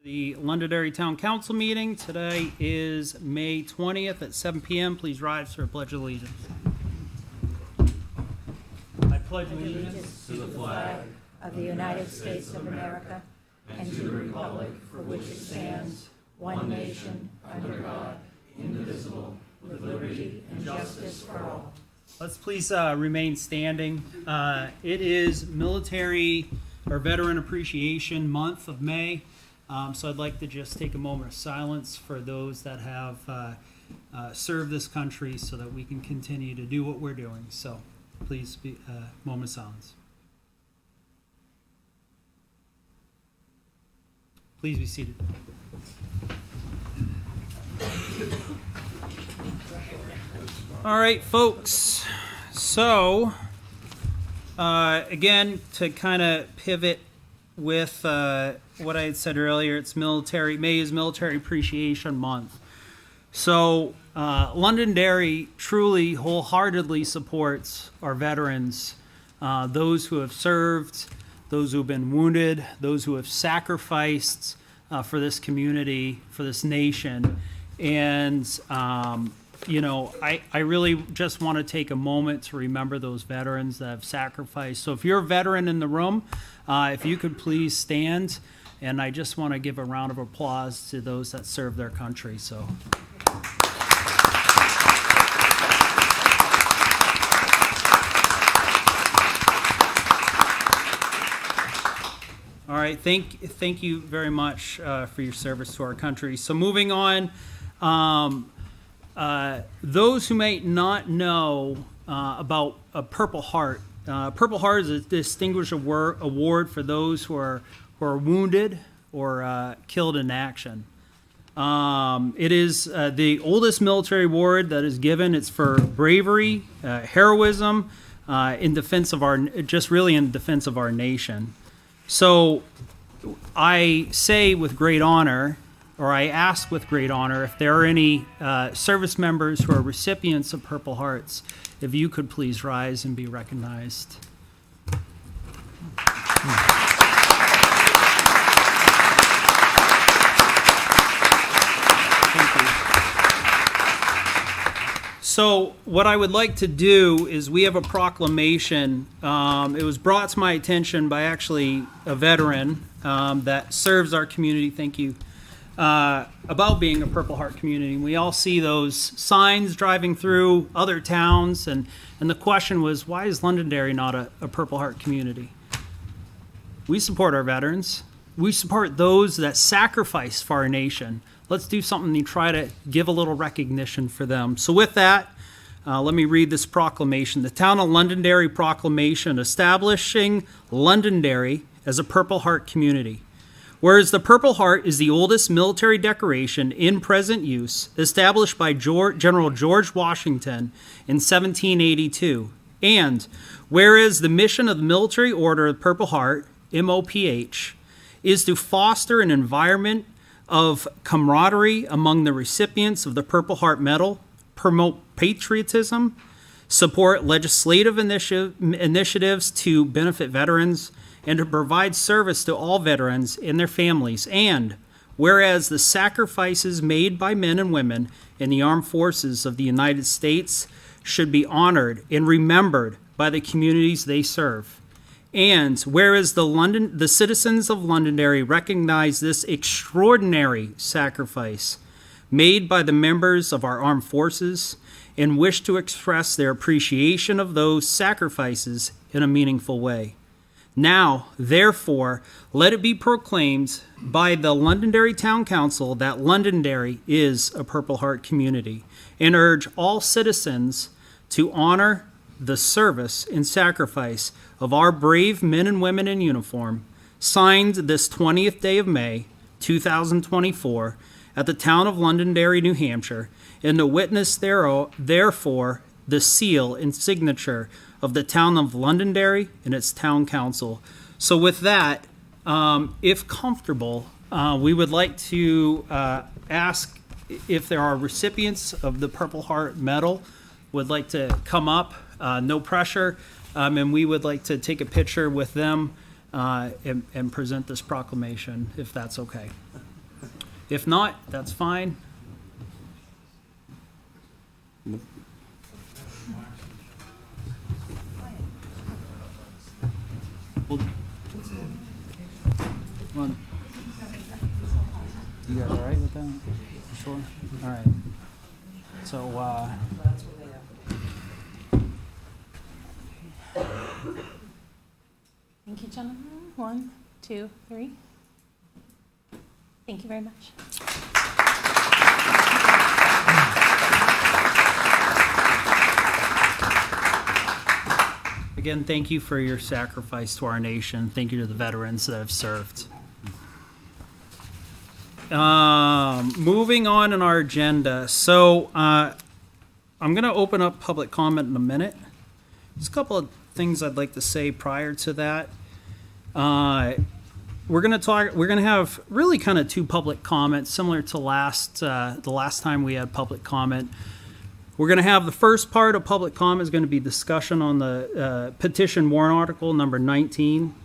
The Londonderry Town Council meeting. Today is May 20th at 7 p.m. Please rise for a pledge of allegiance. I pledge allegiance to the flag of the United States of America and to the republic for which it stands, one nation, under God, indivisible, with liberty and justice for all. Let's please remain standing. It is Military or Veteran Appreciation Month of May. So I'd like to just take a moment of silence for those that have served this country so that we can continue to do what we're doing. So please be a moment of silence. Please be seated. All right, folks. So again, to kind of pivot with what I had said earlier, May is Military Appreciation Month. So Londonderry truly wholeheartedly supports our veterans, those who have served, those who have been wounded, those who have sacrificed for this community, for this nation. And I really just want to take a moment to remember those veterans that have sacrificed. So if you're a veteran in the room, if you could please stand, and I just want to give a round of applause to those that serve their country. So. All right, thank you very much for your service to our country. So moving on. Those who may not know about a Purple Heart. Purple Heart is a distinguished award for those who are wounded or killed in action. It is the oldest military award that is given. It's for bravery, heroism, in defense of in defense of our nation. So I say with great honor, or I ask with great honor, if there are any service members who are recipients of Purple Hearts, if you could please rise and be recognized. Thank you. So what I would like to do is we have a proclamation. It was brought to my attention by actually a veteran that serves our community. Thank you. About being a Purple Heart community. We all see those signs driving through other towns, and the question was, why is Londonderry not a Purple Heart community? We support our veterans. We support those that sacrifice for our nation. Let's do something to try to give a little recognition for them. So with that, let me read this proclamation. The Town of Londonderry Proclamation establishing Londonderry as a Purple Heart community. Whereas the Purple Heart is the oldest military decoration in present use, established by General George Washington in 1782. And whereas the mission of the Military Order of the Purple Heart, MOPH, is to foster an environment of camaraderie among the recipients of the Purple Heart Medal, promote patriotism, support legislative initiatives to benefit veterans, and to provide service to all veterans and their families. And whereas the sacrifices made by men and women in the armed forces of the United States should be honored and remembered by the communities they serve. And whereas the citizens of Londonderry recognize this extraordinary sacrifice made by the members of our armed forces and wish to express their appreciation of those sacrifices in a meaningful way. Now, therefore, let it be proclaimed by the Londonderry Town Council that Londonderry is a Purple Heart community, and urge all citizens to honor the service and sacrifice of our brave men and women in uniform, signed this 20th day of May, 2024, at the town of Londonderry, New Hampshire, and to witness therefore the seal and signature of the town of Londonderry and its town council. So with that, if comfortable, we would like to ask if there are recipients of the Purple Heart Medal would like to come up, no pressure, and we would like to take a picture with them and present this proclamation, if that's okay. If not, that's fine. Well, one. You guys all right with that? You sure? All right. So, Thank you, gentlemen. 1, 2, 3. Thank you very much. again, thank you for your sacrifice to our nation. Thank you to the veterans that have served. Moving on in our agenda. So I'm going to open up public comment in a minute. There's a couple of things I'd like to say prior to that. We're going to have really kind of two public comments, similar to the last time we had public comment. We're going to have the first part of public comment is going to be discussion on the petition warrant article number 19,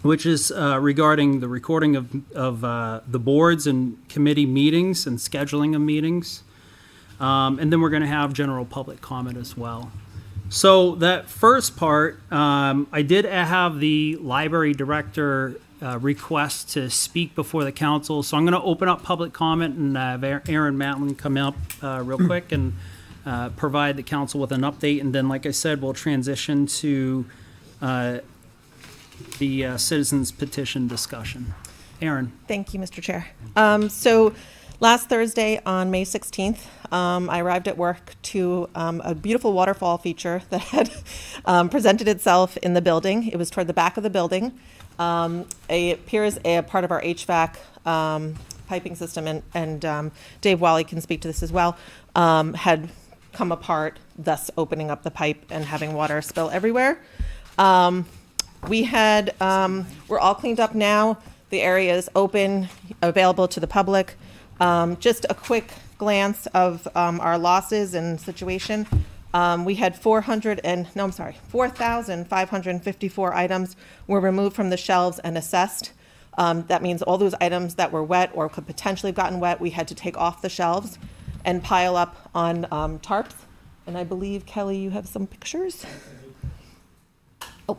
which is regarding the recording of the boards and committee meetings and scheduling of meetings. And then we're going to have general public comment as well. So that first part, I did have the library director request to speak before the council. So I'm going to open up public comment and have Aaron Matlin come up real quick and provide the council with an update. And then, like I said, we'll transition to the citizens petition discussion. Aaron. Thank you, Mr. Chair. So last Thursday on May 16th, I arrived at work to a beautiful waterfall feature that had presented itself in the building. It was toward the back of the building. It appears a part of our HVAC piping system, and Dave Wally can speak to this as well, had come apart, thus opening up the pipe and having water spill everywhere. We're all cleaned up now. The area is open, available to the public. Just a quick glance of our losses and situation. We had 4,554 items were removed from the shelves and assessed. That means all those items that were wet or could potentially have gotten wet, we had to take off the shelves and pile up on tarps. And I believe, Kelly, you have some pictures? Oh,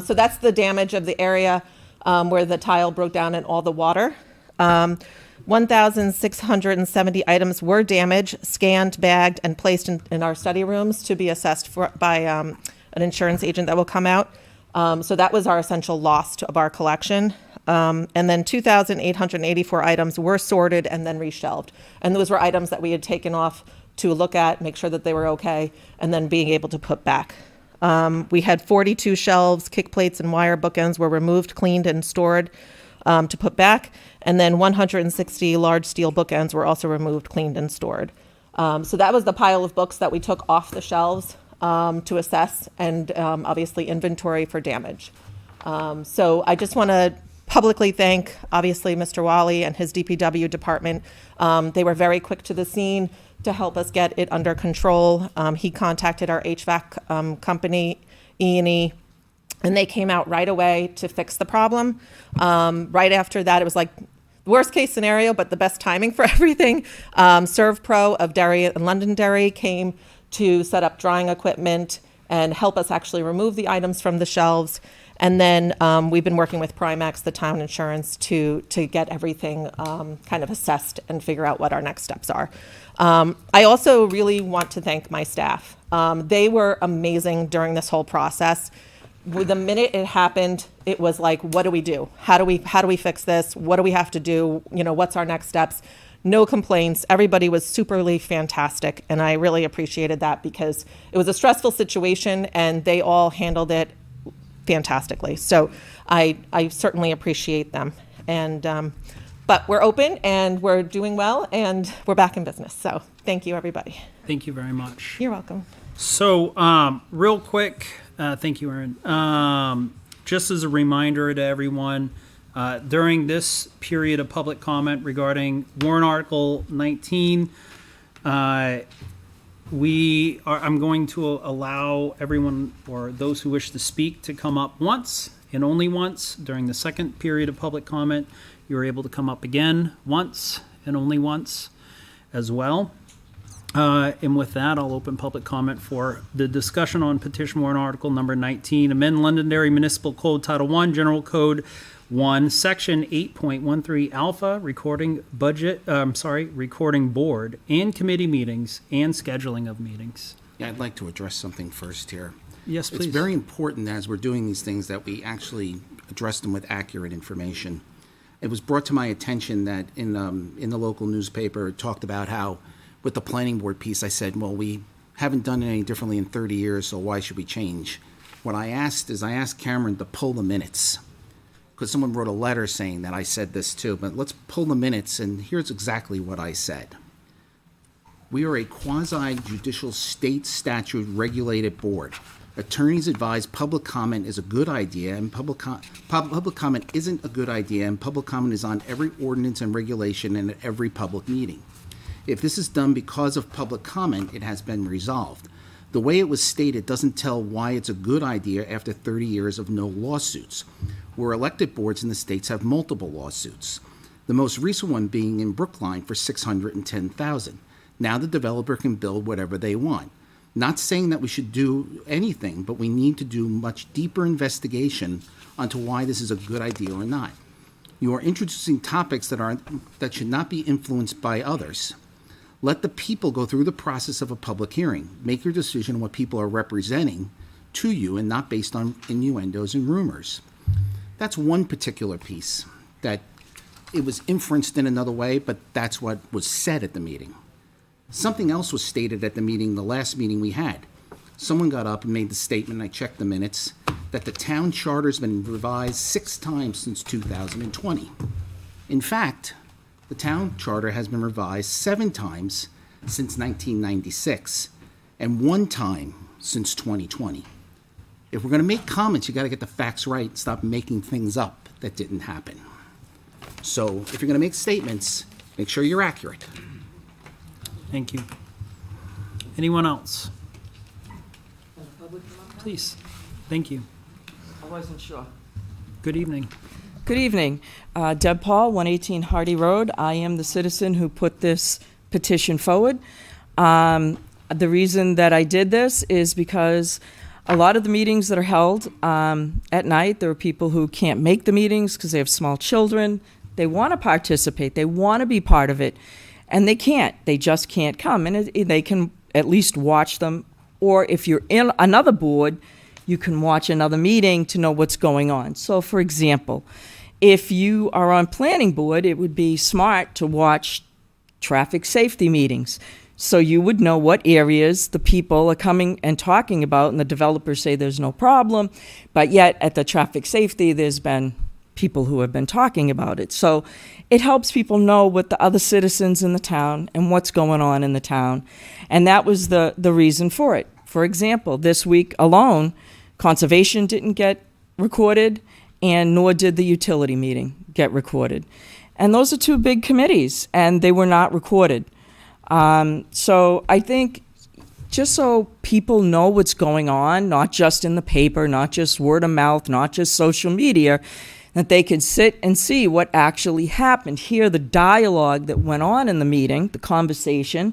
so that's the damage of the area where the tile broke down and all the water. 1,670 items were damaged, scanned, bagged, and placed in our study rooms to be assessed by an insurance agent that will come out. So that was our essential loss of our collection. And then 2,884 items were sorted and then reshelved. And those were items that we had taken off to look at, make sure that they were okay, and then being able to put back. We had 42 shelves, kick plates, and wire bookends were removed, cleaned, and stored to put back. And then 160 large steel bookends were also removed, cleaned, and stored. So that was the pile of books that we took off the shelves to assess and obviously inventory for damage. So I just want to publicly thank, obviously, Mr. Wally and his DPW department. They were very quick to the scene to help us get it under control. He contacted our HVAC company, E&E, and they came out right away to fix the problem. Right after that, it was like worst case scenario, but the best timing for everything. ServPro of Derry and Londonderry came to set up drying equipment and help us actually remove the items from the shelves. And then we've been working with Primex, the town insurance, to get everything kind of assessed and figure out what our next steps are. I also really want to thank my staff. They were amazing during this whole process. The minute it happened, it was like, what do we do? How do we fix this? What do we have to do? You know, what's our next steps? No complaints. Everybody was superly fantastic, and I really appreciated that because it was a stressful situation, and they all handled it fantastically. So I certainly appreciate them. And but we're open and we're doing well and we're back in business. So thank you, everybody. Thank you very much. You're welcome. So real quick, thank you, Aaron. Just as a reminder to everyone, during this period of public comment regarding warrant article 19, I'm going to allow everyone or those who wish to speak to come up once and only once. During the second period of public comment, You were able to come up again once and only once as well. And with that, I'll open public comment for the discussion on petition warrant article number 19, amend Londonderry Municipal Code Title 1, General Code 1, Section 8.13 Alpha, recording board and committee meetings and scheduling of meetings. Yeah, I'd like to address something first here. Yes, please. It's very important as we're doing these things that we actually address them with accurate information. It was brought to my attention that in the local newspaper, it talked about how with the planning board piece, I said, well, we haven't done it any differently in 30 years, so why should we change? What I asked Cameron to pull the minutes, because someone wrote a letter saying that I said this too, but let's pull the minutes, and here's exactly what I said. We are a quasi-judicial state statute regulated board. Attorneys advise public comment is a good idea, and public comment isn't a good idea, and public comment is on every ordinance and regulation and at every public meeting. If this is done because of public comment, it has been resolved. The way it was stated doesn't tell why it's a good idea after 30 years of no lawsuits, where elected boards in the states have multiple lawsuits. The most recent one being in Brookline for $610,000. Now the developer can build whatever they want. Not saying that we should do anything, but we need to do much deeper investigation onto why this is a good idea or not. You are introducing topics that should not be influenced by others. Let the people go through the process of a public hearing. Make your decision on what people are representing to you and not based on innuendos and rumors. That's one particular piece that it was inferenced in another way, but that's what was said at the meeting. Something else was stated at the meeting, the last meeting we had. Someone got up and made the statement, and I checked the minutes, that the town charter's been revised 6 times since 2020. In fact, the town charter has been revised 7 times since 1996 and 1 time since 2020. If we're going to make comments, you got to get the facts right and stop making things up that didn't happen. So if you're going to make statements, make sure you're accurate. Thank you. Anyone else? Please. Thank you. I wasn't sure. Good evening. Good evening. Deb Paul, 118 Hardy Road. I am the citizen who put this petition forward. The reason that I did this is because a lot of the meetings that are held at night, there are people who can't make the meetings because they have small children. They want to participate. They want to be part of it. And they can't. They just can't come. And they can at least watch them. Or if you're in another board, you can watch another meeting to know what's going on. So, for example, if you are on planning board, it would be smart to watch traffic safety meetings. So you would know what areas the people are coming and talking about, and the developers say there's no problem, but yet at the traffic safety, there's been people who have been talking about it. So it helps people know what the other citizens in the town and what's going on in the town. And that was the reason for it. For example, this week alone, conservation didn't get recorded, and nor did the utility meeting get recorded. And those are 2 big committees, and they were not recorded. So I think just so people know what's going on, not just in the paper, not just word of mouth, not just social media, that they could sit and see what actually happened, hear the dialogue that went on in the meeting, the conversation,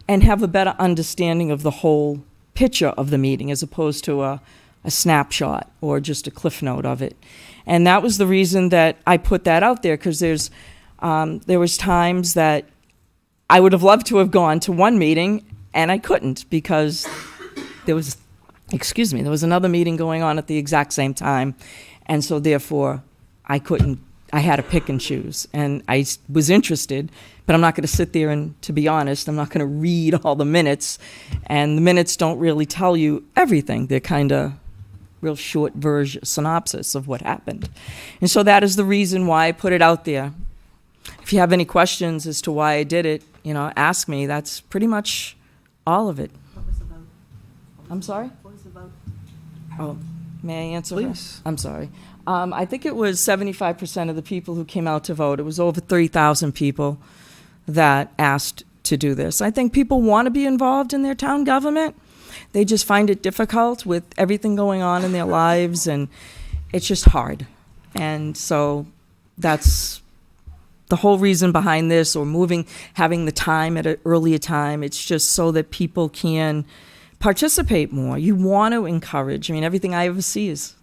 and have a better understanding of the whole picture of the meeting as opposed to a snapshot or just a cliff note of it. And that was the reason that I put that out there, because there was times that I would have loved to have gone to one meeting and I couldn't because there was another meeting going on at the exact same time. And so therefore I had to pick and choose. And I was interested, but I'm not going to sit there and, to be honest, I'm not going to read all the minutes. And the minutes don't really tell you everything. They're kind of real short version synopsis of what happened. And so that is the reason why I put it out there. If you have any questions as to why I did it, ask me. That's pretty much all of it. What was the vote? I'm sorry? What was the vote? Oh, may I answer? Please. I'm sorry. I think it was 75% of the people who came out to vote. It was over 3,000 people that asked to do this. I think people want to be involved in their town government. They just find it difficult with everything going on in their lives, and it's just hard. And so that's the whole reason behind this or having the time at an earlier time, it's just so that people can participate more. You want to encourage. I mean, everything I ever see is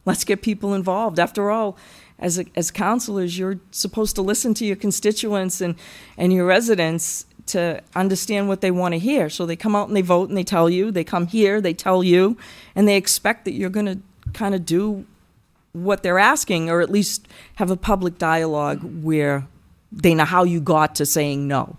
let's get people involved. After all, as counselors, you're supposed to listen to your constituents and your residents to understand what they want to hear. So they come out and they vote and they tell you. They come here, they tell you, and they expect that you're going to kind of do what they're asking, or at least have a public dialogue where they know how you got to saying no.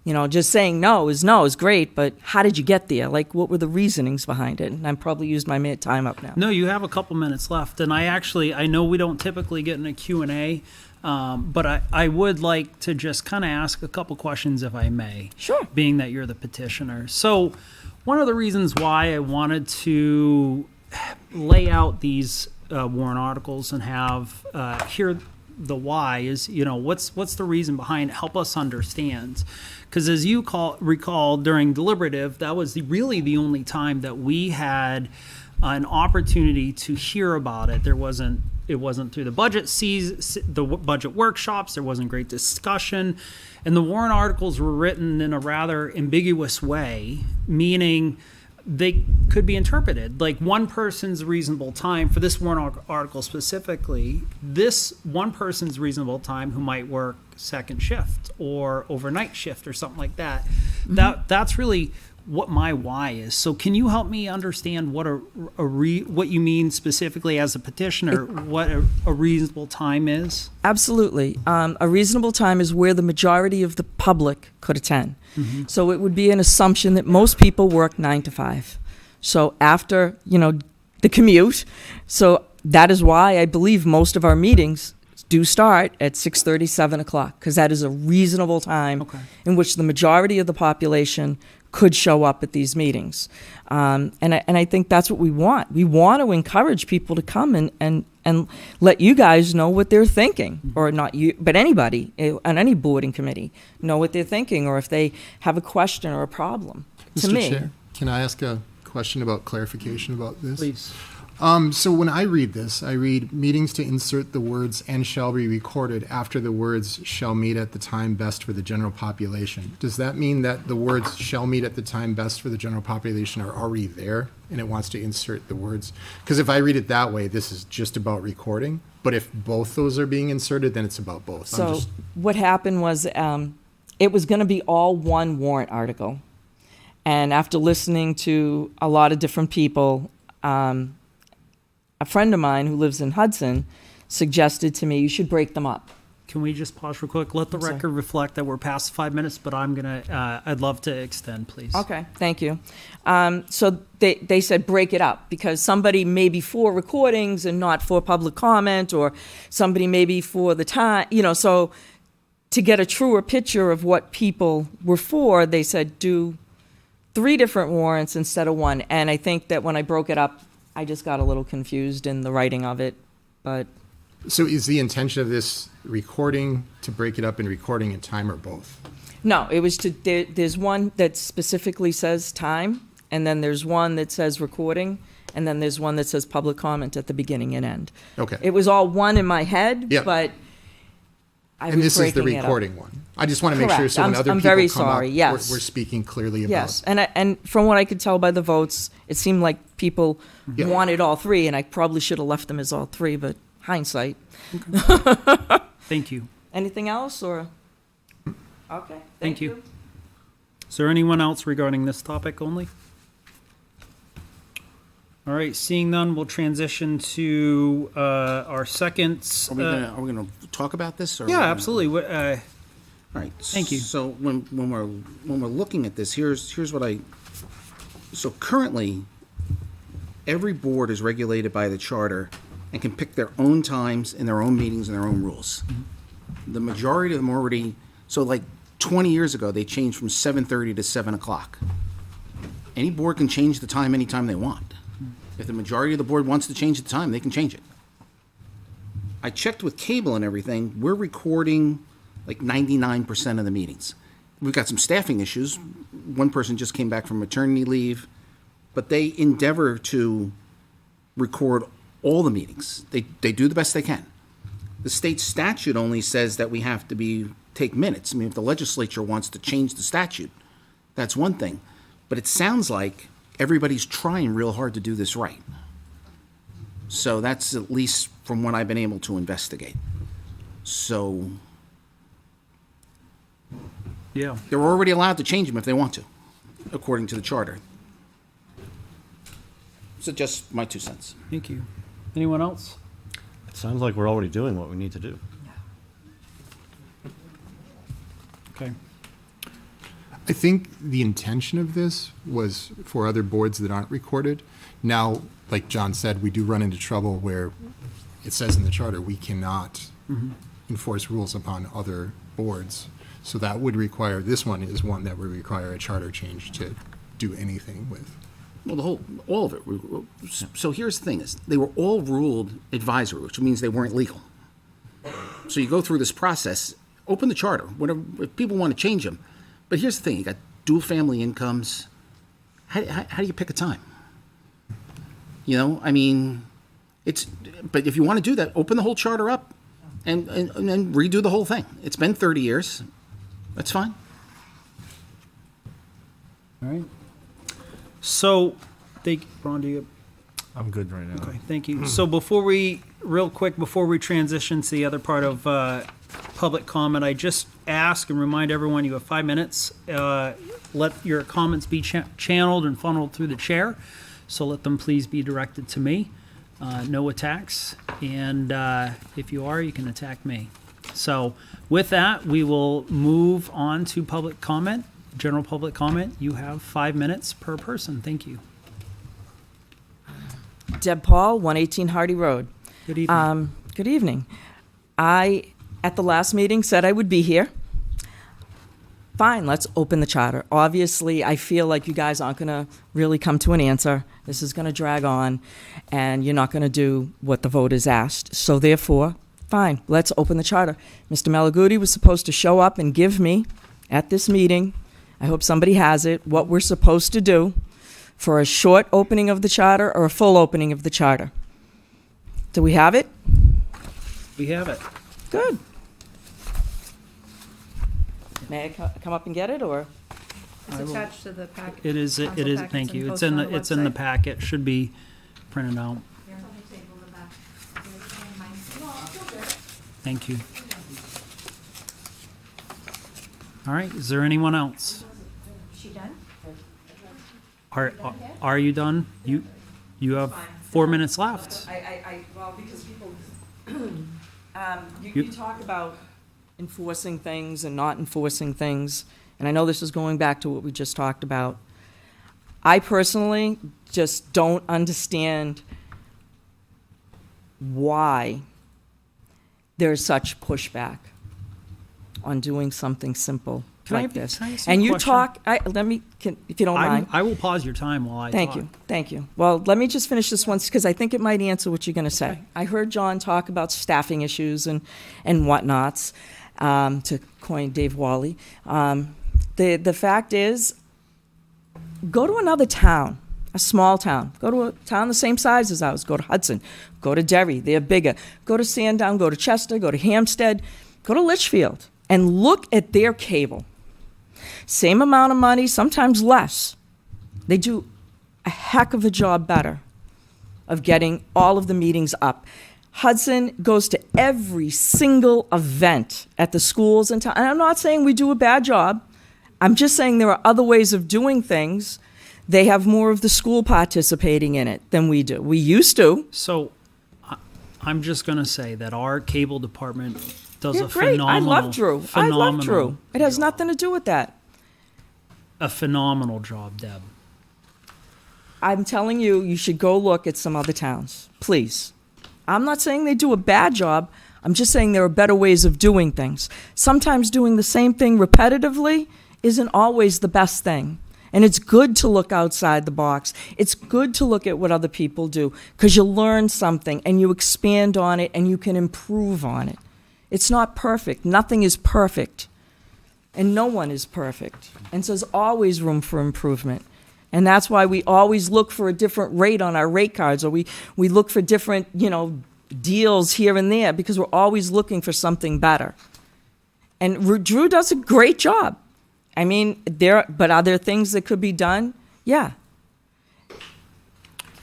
You know, just saying no is great, but how did you get there? Like, what were the reasonings behind it? And I've probably used my time up now. No, you have a couple minutes left, and I know we don't typically get in a Q&A, but I would like to just kind of ask a couple questions if I may. Sure. Being that you're the petitioner. So one of the reasons why I wanted to lay out these warrant articles and have hear the why is, you know, what's the reason behind it? Help us understand. Because as you recall during deliberative, that was really the only time that we had an opportunity to hear about it. It wasn't through the budget workshops. There wasn't great discussion, and the warrant articles were written in a rather ambiguous way, meaning they could be interpreted like one person's reasonable time for this warrant article specifically. This one person's reasonable time who might work second shift or overnight shift or something like that. Mm-hmm. That's really what my why is. So can you help me understand what what you mean specifically as a petitioner, what a reasonable time is? Absolutely. A reasonable time is where the majority of the public could attend. Mm-hmm. So it would be an assumption that most people work 9 to 5. So after, the commute. So that is why I believe most of our meetings do start at 6:30, 7 o'clock, because that is a reasonable time in which the majority of the population could show up at these meetings. And I think that's what we want. We want to encourage people to come and let you guys know what they're thinking, or not you, but anybody on any board and committee know what they're thinking, or if they have a question or a problem. To Mr. me, Chair, can I ask a question about clarification about this? Please. So when I read this, I read meetings to insert the words "and shall be recorded" after the words "shall meet at the time best for the general population." Does that mean that the words "shall meet at the time best for the general population" are already there and it wants to insert the words? Because if I read it that way, this is just about recording. But if both those are being inserted, then it's about both. so what happened was it was going to be all one warrant article. And after listening to a lot of different people, a friend of mine who lives in Hudson suggested to me, you should break them up. Can we just pause real quick? Let the sorry. record reflect that we're past 5 minutes, but I'd love to extend, please. Okay, thank you. So they said break it up, because somebody may be for recordings and not for public comment, or somebody may be for the time, so to get a truer picture of what people were for, they said do 3 different warrants instead of 1. And I think that when I broke it up, I just got a little confused in the writing of it, but So is the intention of this recording to break it up in recording and time, or both? no, it was there's one that specifically says time, and then there's one that says recording, and then there's one that says public comment at the beginning and end. Okay. It was all one in my head, Yeah. but I And was this is the breaking it up. recording one. I just want to make sure Correct. so when other I'm people very come sorry. up, Yes. we're speaking clearly about. Yes, and from what I could tell by the votes, it seemed like people Yeah. wanted all 3, and I probably should have left them as all 3, but hindsight. Thank you. Anything else, or? Okay, Thank you. Is there anyone else regarding this topic only? All right, seeing none, we'll transition to our second. Are we gonna talk about this? Or Yeah, we're gonna- absolutely. All right. Thank you. So when we're looking at this, here's what so currently, every board is regulated by the charter and can pick their own times and their own meetings and their own rules. The majority of them already, so like 20 years ago, they changed from 7:30 to 7 o'clock. Any board can change the time anytime they want. If the majority of the board wants to change the time, they can change it. I checked with cable and everything. We're recording like 99% of the meetings. We've got some staffing issues. One person just came back from maternity leave, but they endeavor to record all the meetings. They do the best they can. The state statute only says that we have to take minutes. I mean, if the legislature wants to change the statute, that's one thing. But it sounds like everybody's trying real hard to do this right. So that's at least from what I've been able to investigate. So Yeah. they're already allowed to change them if they want to, according to the charter. So just my 2 cents. Thank you. Anyone else? It sounds like we're already doing what we need to do. Okay. I think the intention of this was for other boards that aren't recorded. Now, like John said, we do run into trouble where it says in the charter, we cannot enforce rules upon other boards. So that would require, this one is one that would require a charter change to do anything with. Well, all of it. So here's the thing is, they were all ruled advisory, which means they weren't legal. So you go through this process, open the charter, whatever, if people want to change them. But here's the thing, you got dual family incomes. How do you pick a time? You know, I mean, but if you want to do that, open the whole charter up and then redo the whole thing. It's been 30 years. That's fine. All right. So, Ron, do you? I'm good right now. Okay, thank you. So real quick, before we transition to the other part of public comment, I just ask and remind everyone you have 5 minutes. Let your comments be channeled and funneled through the chair. So let them please be directed to me. No attacks. And if you are, you can attack me. So with that, we will move on to public comment. General public comment. You have 5 minutes per person. Thank you. Deb Paul, 118 Hardy Road. Good evening. Good evening. I, at the last meeting, said I would be here. Fine, let's open the charter. Obviously, I feel like you guys aren't going to really come to an answer. This is going to drag on, and you're not going to do what the voters asked. So therefore, fine, let's open the charter. Mr. Malaguti was supposed to show up and give me, at this meeting, I hope somebody has it, what we're supposed to do for a short opening of the charter or a full opening of the charter. Do we have it? We have it. Good. May I come up and get it, or? It's attached to the packet. It is, thank you. It's in the packet. Should be printed out. Thank you. All right, is there anyone else? She done? Are you done? You have 4 minutes left. Well, because people, You- you talk about enforcing things and not enforcing things, and I know this is going back to what we just talked about. I personally just don't understand why there's such pushback on doing something simple like this. can I ask you a And you question? talk, if you don't mind. I will pause your time while I Thank talk. you, thank you. Well, let me just finish this once, because I think it might answer what you're going to say. Okay. I heard John talk about staffing issues and whatnots, to coin Dave Wally. The fact is, go to another town, a small town. Go to a town the same size as ours. Go to Hudson. Go to Derry. They're bigger. Go to Sandown. Go to Chester. Go to Hampstead. Go to Litchfield. And look at their cable. Same amount of money, sometimes less. They do a heck of a job better of getting all of the meetings up. Hudson goes to every single event at the schools and and I'm not saying we do a bad job. I'm just saying there are other ways of doing things. They have more of the school participating in it than we do. We used to. So, I'm just going to say that our cable department does You're a great. phenomenal. I love Drew. I love Drew. It has nothing to do with that. A phenomenal job, Deb. I'm telling you, you should go look at some other towns, please. I'm not saying they do a bad job. I'm just saying there are better ways of doing things. Sometimes doing the same thing repetitively isn't always the best thing. And it's good to look outside the box. It's good to look at what other people do, because you learn something and you expand on it and you can improve on it. It's not perfect. Nothing is perfect. And no one is perfect. And so there's always room for improvement. And that's why we always look for a different rate on our rate cards, or we look for different, deals here and there because we're always looking for something better. And Drew does a great job. I mean, but are there things that could be done? Yeah.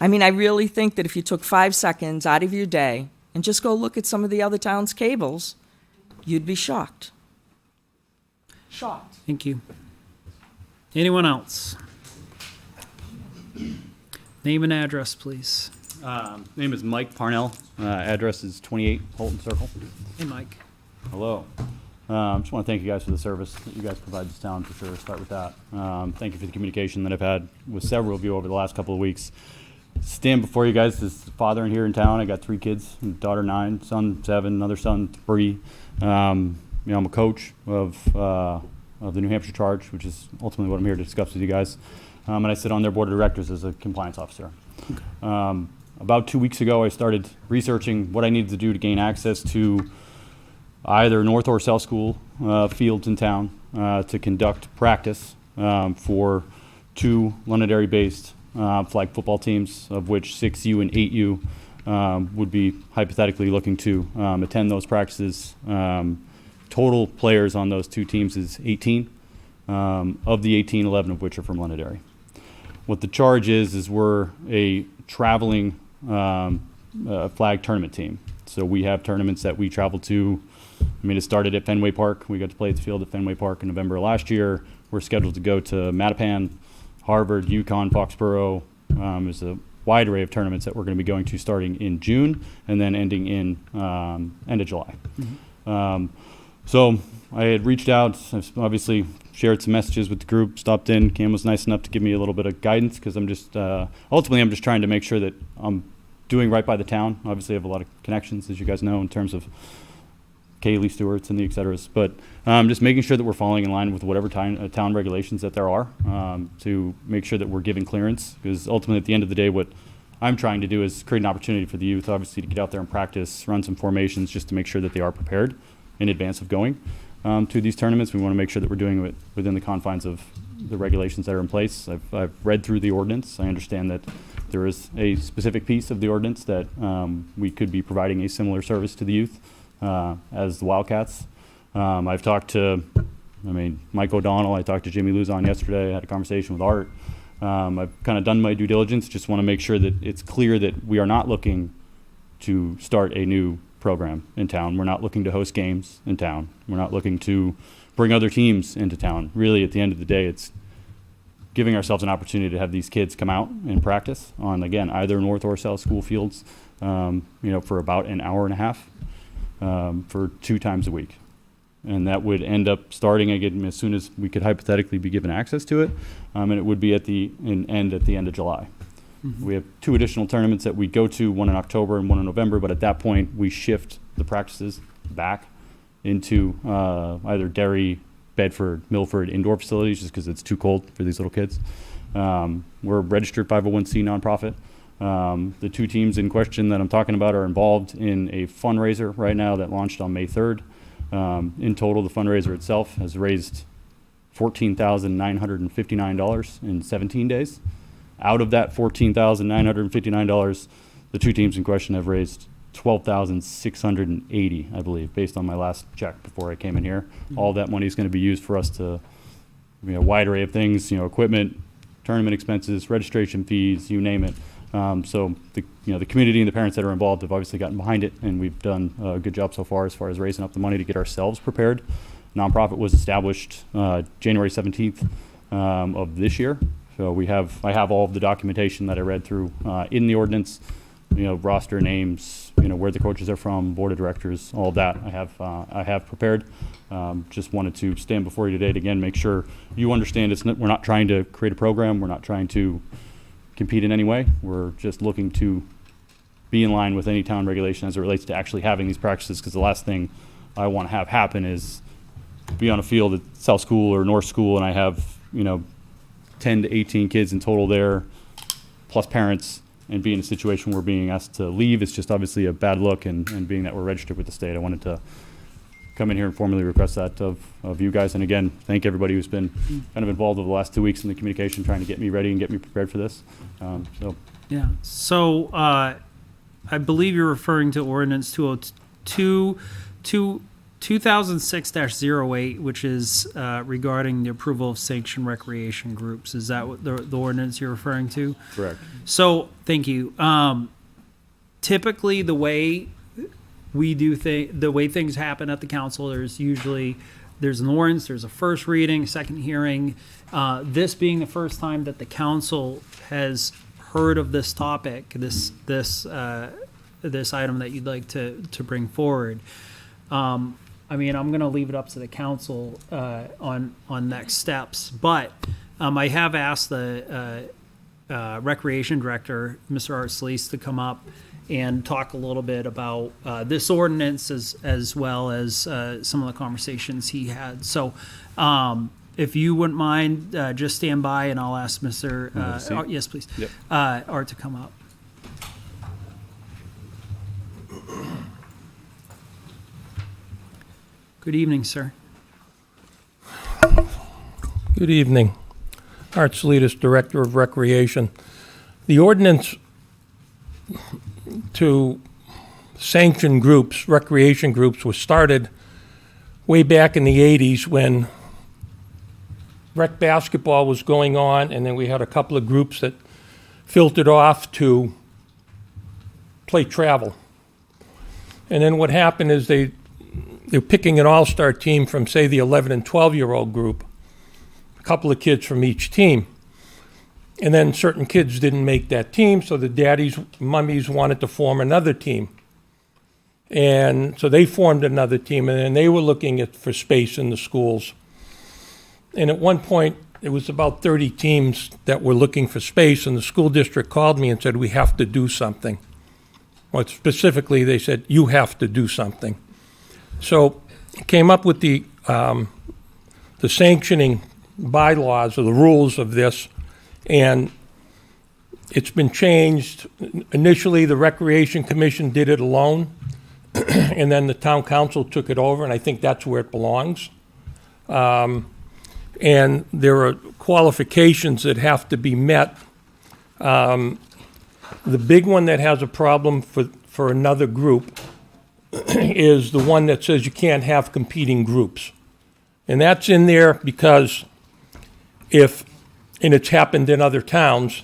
I mean, I really think that if you took 5 seconds out of your day and just go look at some of the other towns' cables, you'd be shocked. Shocked. Thank you. Anyone else? Name and address, please. Name is Mike Parnell. Address is 28 Holton Circle. Hey, Mike. Hello. Just want to thank you guys for the service that you guys provide this town, for sure. Start with that. Thank you for the communication that I've had with several of you over the last couple of weeks. Stand before you guys as father in here in town. I got 3 kids, daughter 9, son 7, another son 3. I'm a coach of the New Hampshire Charge, which is ultimately what I'm here to discuss with you guys. And I sit on their board of directors as a compliance officer. About 2 weeks ago, I started researching what I needed to do to gain access to either North or South School fields in town to conduct practice for 2 Londonderry-based flag football teams, of which 6U and 8U would be hypothetically looking to attend those practices. Total players on those 2 teams is 18. Of the 18, 11 of which are from Londonderry. What the charge is we're a traveling flag tournament team. So we have tournaments that we travel to. I mean, it started at Fenway Park. We got to play at the field at Fenway Park in November of last year. We're scheduled to go to Mattapan, Harvard, UConn, Foxborough. There's a wide array of tournaments that we're going to be going to starting in June and then ending in end of July. So I had reached out, I've obviously shared some messages with the group, stopped in. Cam was nice enough to give me a little bit of guidance because I'm just, ultimately I'm just trying to make sure that I'm doing right by the town. Obviously I have a lot of connections, as you guys know, in terms of Kaylee Stewart's and the et ceteras, but just making sure that we're falling in line with whatever town regulations that there are to make sure that we're giving clearance, because ultimately at the end of the day what I'm trying to do is create an opportunity for the youth, obviously, to get out there and practice, run some formations just to make sure that they are prepared in advance of going to these tournaments. We want to make sure that we're doing it within the confines of the regulations that are in place. I've read through the ordinance. I understand that there is a specific piece of the ordinance that we could be providing a similar service to the youth as the Wildcats. I've talked to, Mike O'Donnell. I talked to Jimmy Luzon yesterday. I had a conversation with Art. I've kind of done my due diligence. Just want to make sure that it's clear that we are not looking to start a new program in town. We're not looking to host games in town. We're not looking to bring other teams into town. Really, at the end of the day, it's giving ourselves an opportunity to have these kids come out and practice on, again, either North or South School fields, for about an hour and a half for 2 times a week. And that would end up starting again as soon as we could hypothetically be given access to it, and it would be at the end of July. We have 2 additional tournaments that we go to, one in October and one in November, but at that point we shift the practices back into either Derry, Bedford, Milford indoor facilities just because it's too cold for these little kids. We're a registered 501c nonprofit. The 2 teams in question that I'm talking about are involved in a fundraiser right now that launched on May 3rd. In total, the fundraiser itself has raised $14,959 in 17 days. Out of that $14,959, the 2 teams in question have raised $12,680, I believe, based on my last check before I came in here. All that money is going to be used for us to, a wide array of things, equipment, tournament expenses, registration fees, you name it. So the community and the parents that are involved have obviously gotten behind it, and we've done a good job so far as raising up the money to get ourselves prepared. Nonprofit was established January 17th of this year. So I have all of the documentation that I read through in the ordinance, roster names, where the coaches are from, board of directors, all of that I have prepared. Just wanted to stand before you today to again make sure you understand we're not trying to create a program. We're not trying to compete in any way. We're just looking to be in line with any town regulation as it relates to actually having these practices, because the last thing I want to have happen is be on a field at South School or North School and I have 10 to 18 kids in total there plus parents, and be in a situation where being asked to leave is just obviously a bad look, and being that we're registered with the state, I wanted to come in here and formally request that of you guys. And again, thank everybody who's been kind of involved over the last 2 weeks in the communication, trying to get me ready and get me prepared for this. Yeah. So I believe you're referring to ordinance 2006-08, which is regarding the approval of sanctioned recreation groups. Is that what the ordinance you're referring to? Correct. So, thank you. Typically, the way we do the way things happen at the council, there's an ordinance, there's a first reading, second hearing. This being the first time that the council has heard of this topic, this item that you'd like to bring forward. I mean, I'm going to leave it up to the council on next steps, but I have asked the recreation director, Mr. Art Solis, to come up and talk a little bit about this ordinance as well as some of the conversations he had. So if you wouldn't mind, just stand by and I'll ask Mr. Art, yes, please. Yep. Art to come up. Good evening, sir. Good evening. Art Salidas, Director of Recreation. The ordinance to sanction groups, recreation groups, was started way back in the 80s when rec basketball was going on, and then we had a couple of groups that filtered off to play travel. And then what happened is they're picking an all-star team from, say, the 11 and 12-year-old group, a couple of kids from each team. And then certain kids didn't make that team, so the daddies, mummies wanted to form another team. And so they formed another team, and then they were looking for space in the schools. And at one point, it was about 30 teams that were looking for space, and the school district called me and said, we have to do something. Well, specifically, they said, you have to do something. So came up with the sanctioning bylaws or the rules of this, and it's been changed. Initially, the Recreation Commission did it alone, and then the town council took it over, and I think that's where it belongs. And there are qualifications that have to be met. The big one that has a problem for another group is the one that says you can't have competing groups. And that's in there because and it's happened in other towns,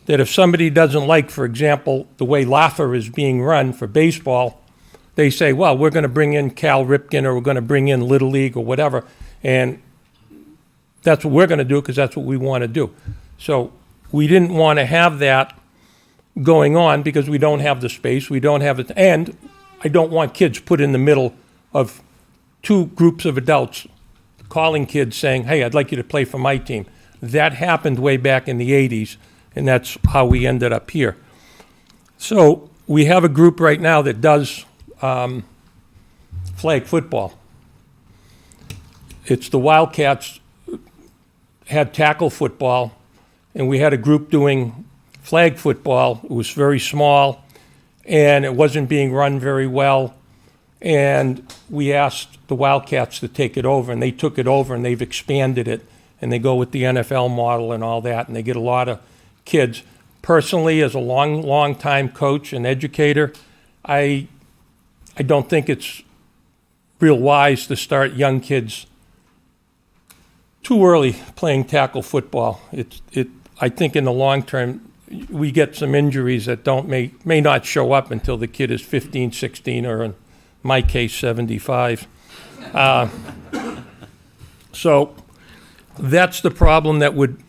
that if somebody doesn't like, for example, the way Laffer is being run for baseball, they say, well, we're going to bring in Cal Ripken, or we're going to bring in Little League or whatever, and that's what we're going to do because that's what we want to do. So we didn't want to have that going on because we don't have the space, we don't have it, and I don't want kids put in the middle of two groups of adults calling kids saying, hey, I'd like you to play for my team. That happened way back in the 80s, and that's how we ended up here. So we have a group right now that does flag football. It's the Wildcats had tackle football, and we had a group doing flag football. It was very small, and it wasn't being run very well. And we asked the Wildcats to take it over, and they took it over, and they've expanded it, and they go with the NFL model and all that, and they get a lot of kids. Personally, as a long time coach and educator, I don't think it's real wise to start young kids too early playing tackle football. I think in the long term, we get some injuries that may not show up until the kid is 15, 16, or in my case, 75. So that's the problem that would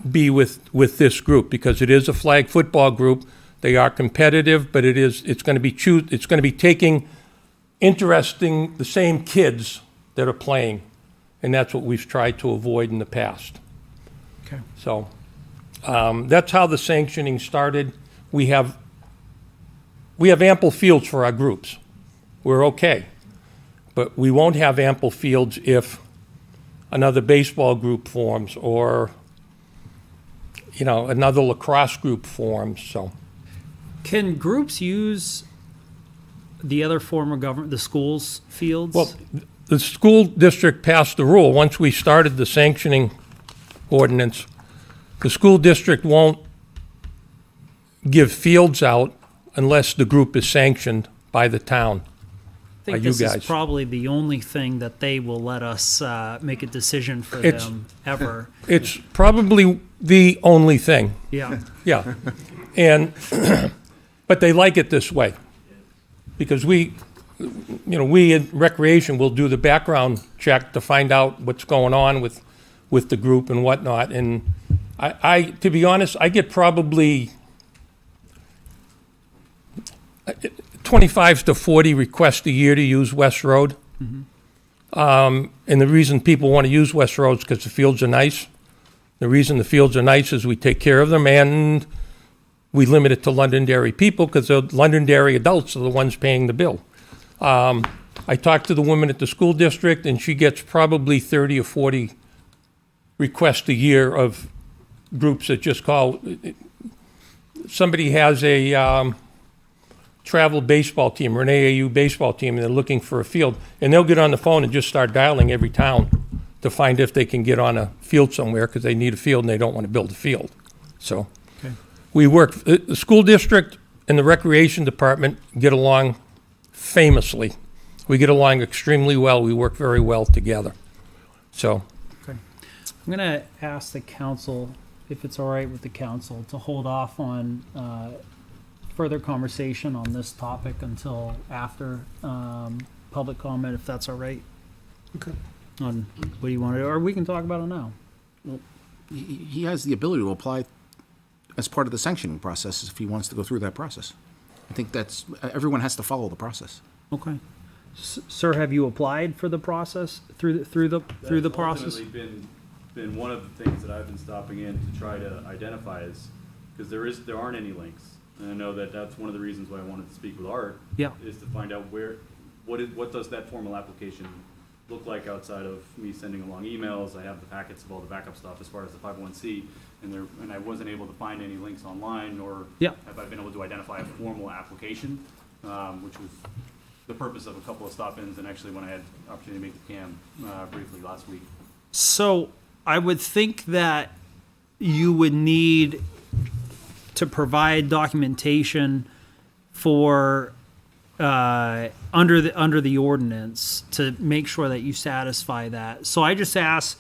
be with this group, because it is a flag football group. They are competitive, but it's going to be taking the same kids that are playing, and that's what we've tried to avoid in the past. Okay. So that's how the sanctioning started. We have ample fields for our groups. We're okay, but we won't have ample fields if another baseball group forms, or another lacrosse group forms. So, can groups use the other form of government, the schools' fields? well, the school district passed the rule. Once we started the sanctioning ordinance, the school district won't give fields out unless the group is sanctioned by the town. I think you this guys. is probably the only thing that they will let us make a decision for It's- them ever. It's probably the only thing, Yeah. yeah. And, but they like it this way. Because we in Recreation will do the background check to find out what's going on with the group and whatnot. And I to be honest, I get probably 25 to 40 requests a year to use West Road. And the reason people want to use West Road is because the fields are nice. The reason the fields are nice is we take care of them, and we limit it to Londonderry people because the Londonderry adults are the ones paying the bill. I talked to the woman at the school district, and she gets probably 30 or 40 requests a year of groups that just call. Somebody has a travel baseball team or an AAU baseball team, and they're looking for a field, and they'll get on the phone and just start dialing every town to find if they can get on a field somewhere because they need a field and they don't want to build a field. So we work, the school district and the recreation department get along famously. We get along extremely well. We work very well together. So I'm going to ask the council, if it's all right with the council, to hold off on further conversation on this topic until after public comment, if that's all right. Okay. On what do you want to do, or we can talk about it now. He has the ability to apply as part of the sanctioning process if he wants to go through that process. I think that's, everyone has to follow the process. Okay. Sir, have you applied for the process through the process? Ultimately been one of the things that I've been stopping in to try to identify is, because there aren't any links. And I know that that's one of the reasons why I wanted to speak with Art. Yeah. Is to find out what does that formal application look like outside of me sending along emails. I have the packets of all the backup stuff as far as the 501c, and I wasn't able to find any links online, nor Yeah. have I been able to identify a formal application, which was the purpose of a couple of stop-ins, and actually when I had the opportunity to make the CAM briefly last week. So I would think that you would need to provide documentation for under the ordinance to make sure that you satisfy that. So I just asked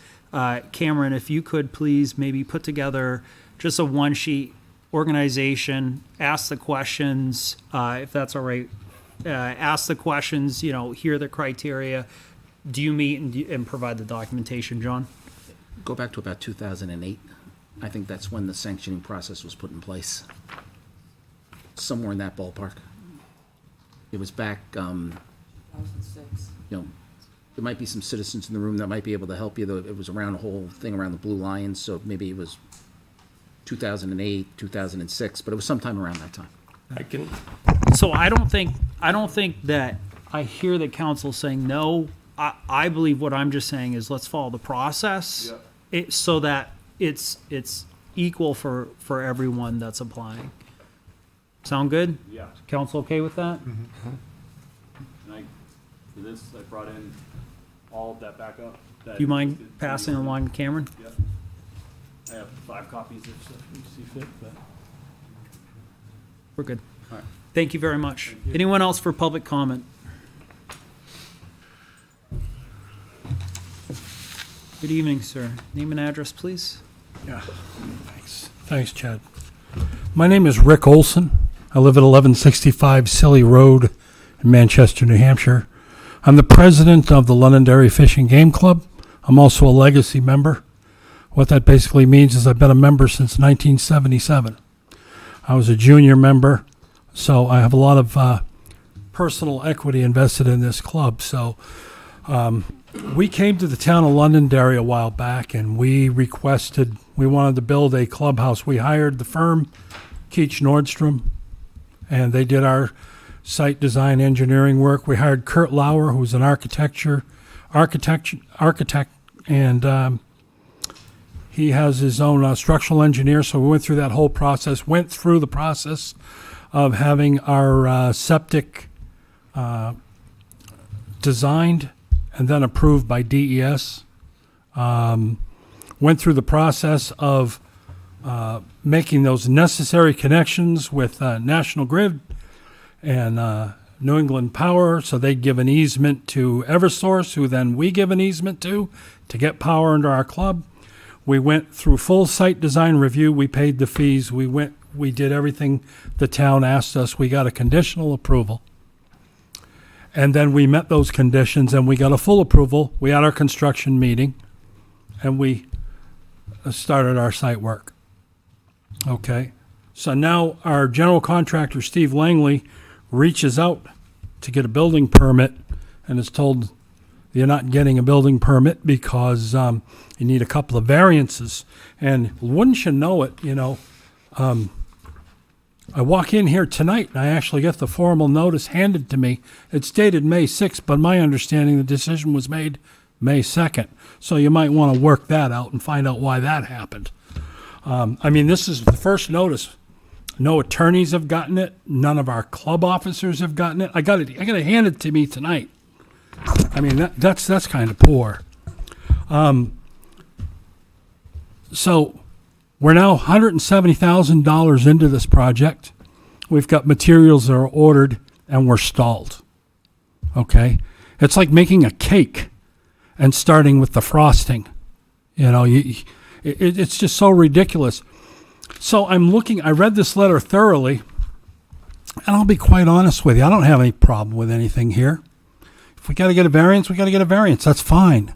Cameron if you could please maybe put together just a one-sheet organization, ask the questions, if that's all right. Ask the questions, here are the criteria. Do you meet and provide the documentation, John? Go back to about 2008. I think that's when the sanctioning process was put in place. Somewhere in that ballpark. It was back, 2006. there might be some citizens in the room that might be able to help you, though it was around the whole thing around the Blue Lions, so maybe it was 2008, 2006, but it was sometime around that time. I can, So I don't think that I hear the council saying no. I believe what I'm just saying is let's follow the process so that it's equal for everyone that's applying. Sound good? Yeah. Council okay with that? And for this, I brought in all of that backup. Do you mind passing along to Cameron? Yep. I have 5 copies if you see fit, but. We're good. All right. Thank you very much. Anyone else for public comment? Good evening, sir. Name and address, please. Yeah, thanks. Thanks, Chad. My name is Rick Olson. I live at 1165 Silly Road in Manchester, New Hampshire. I'm the president of the Londonderry Fishing Game Club. I'm also a legacy member. What that basically means is I've been a member since 1977. I was a junior member, so I have a lot of personal equity invested in this club. So we came to the town of Londonderry a while back, and we wanted to build a clubhouse. We hired the firm Keach Nordstrom, and they did our site design engineering work. We hired Kurt Lauer, who's an architect, and he has his own structural engineer. So we went through that whole process, went through the process of having our septic designed and then approved by DES. Went through the process of making those necessary connections with National Grid, and New England Power, so they give an easement to Eversource, who then we give an easement to get power into our club. We went through full site design review. We paid the fees. We did everything the town asked us. We got a conditional approval. And then we met those conditions and we got a full approval. We had our construction meeting and we started our site work. Okay. So now our general contractor, Steve Langley, reaches out to get a building permit and is told you're not getting a building permit because you need a couple of variances. And wouldn't you know it, I walk in here tonight and I actually get the formal notice handed to me. It's dated May 6th, but my understanding the decision was made May 2nd. So you might want to work that out and find out why that happened. This is the first notice. No attorneys have gotten it. None of our club officers have gotten it. I got it handed to me tonight. That's kind of poor. So we're now $170,000 into this project. We've got materials that are ordered and we're stalled. Okay? It's like making a cake and starting with the frosting. It's just so ridiculous. So I read this letter thoroughly, and I'll be quite honest with you. I don't have any problem with anything here. If we got to get a variance, we got to get a variance. That's fine.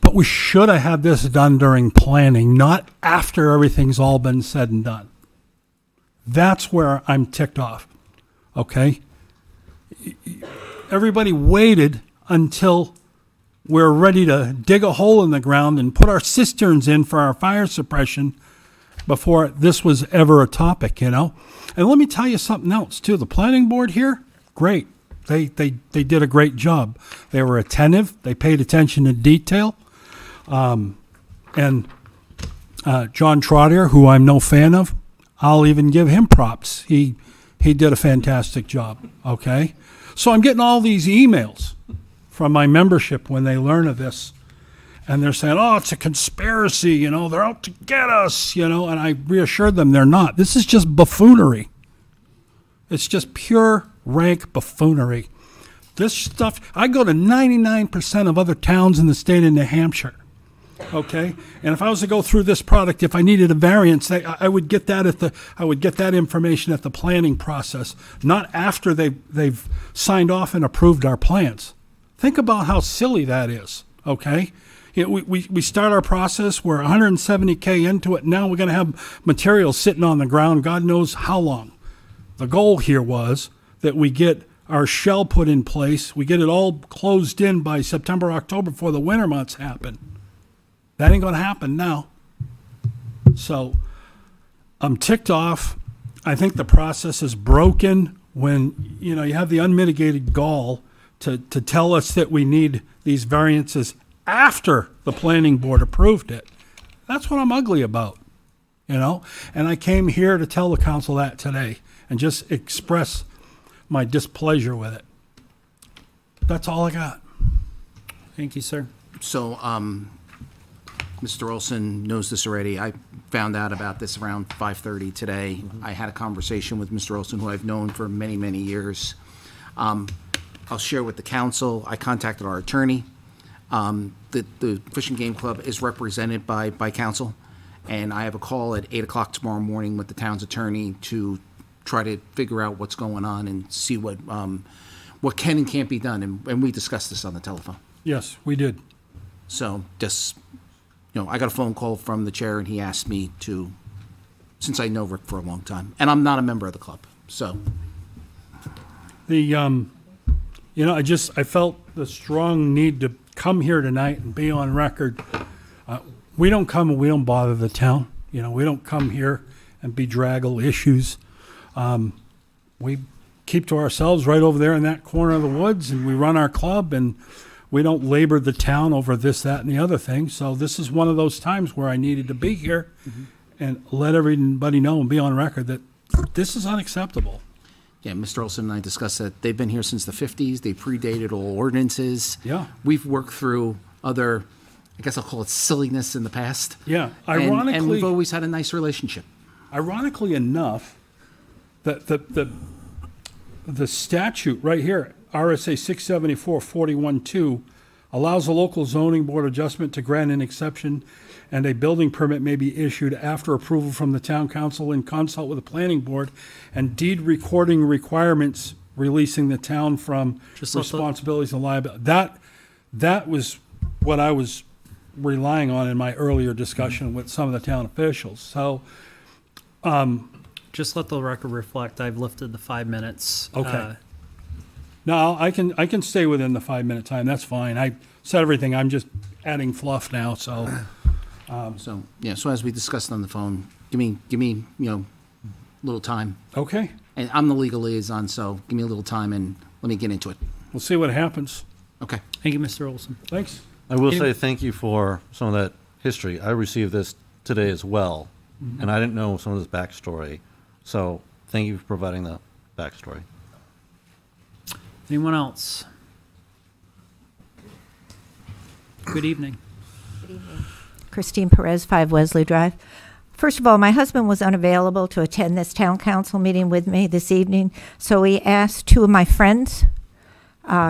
But we should have had this done during planning, not after everything's all been said and done. That's where I'm ticked off. Okay? Everybody waited until we're ready to dig a hole in the ground and put our cisterns in for our fire suppression before this was ever a topic, And let me tell you something else, too. The planning board here, great. They did a great job. They were attentive. They paid attention to detail. And John Trotter, who I'm no fan of, I'll even give him props. He did a fantastic job, okay? So I'm getting all these emails from my membership when they learn of this. And they're saying, oh, it's a conspiracy, they're out to get us, and I reassured them they're not. This is just buffoonery. It's just pure rank buffoonery. This stuff, I go to 99% of other towns in the state of New Hampshire, okay? And if I was to go through this product, if I needed a variance, I would get that I would get that information at the planning process, not after they've signed off and approved our plans. Think about how silly that is, okay? We start our process, we're 170K into it, now we're going to have materials sitting on the ground, God knows how long. The goal here was that we get our shell put in place, we get it all closed in by September, October before the winter months happen. That ain't going to happen now. So I'm ticked off. I think the process is broken when, you have the unmitigated gall to tell us that we need these variances after the planning board approved it. That's what I'm ugly about, And I came here to tell the council that today and just express my displeasure with it. That's all I got. Thank you, sir. So, Mr. Olson knows this already. I found out about this around 5:30 today. I had a conversation with Mr. Olson, who I've known for many, many years. I'll share with the council. I contacted our attorney. The Fish and Game Club is represented by council, and I have a call at 8 o'clock tomorrow morning with the town's attorney to try to figure out what's going on and see what can and can't be done. And we discussed this on the telephone. Yes, we did. So just, I got a phone call from the chair, and he asked me to, since I know Rick for a long time, and I'm not a member of the club, so. I felt the strong need to come here tonight and be on record. We don't come and we don't bother the town. We don't come here and bedraggle issues. We keep to ourselves right over there in that corner of the woods, and we run our club, and we don't labor the town over this, that, and the other thing. So this is one of those times where I needed to be here and let everybody know and be on record that this is unacceptable. Yeah, Mr. Olson and I discussed that. They've been here since the 50s. They predated all ordinances. Yeah. We've worked through other, I guess I'll call it silliness in the past. Yeah. And we've always had a nice relationship. Ironically enough, the the statute right here, RSA 674-41-2, allows a local zoning board adjustment to grant an exception, and a building permit may be issued after approval from the town council in consult with the planning board, and deed recording requirements releasing the town from Just let the- responsibilities and liability. That was what I was relying on in my earlier discussion with some of the town officials. So, Just let the record reflect, I've lifted the 5 minutes. Okay. no, I can stay within the 5-minute time. That's fine. I said everything. I'm just adding fluff now, so. So, yeah, so as we discussed on the phone, give me, you know, a little time. Okay, And I'm the legal liaison, so give me a little time and let me get into it. we'll see what happens. Okay. Thank you, Mr. Olson. Thanks. I will Any- say thank you for some of that history. I received this today as well, and I didn't know some of this backstory. So thank you for providing the backstory. Anyone else? Good evening. Christine Perez, 5 Wesley Drive. First of all, my husband was unavailable to attend this town council meeting with me this evening, so he asked two of my friends,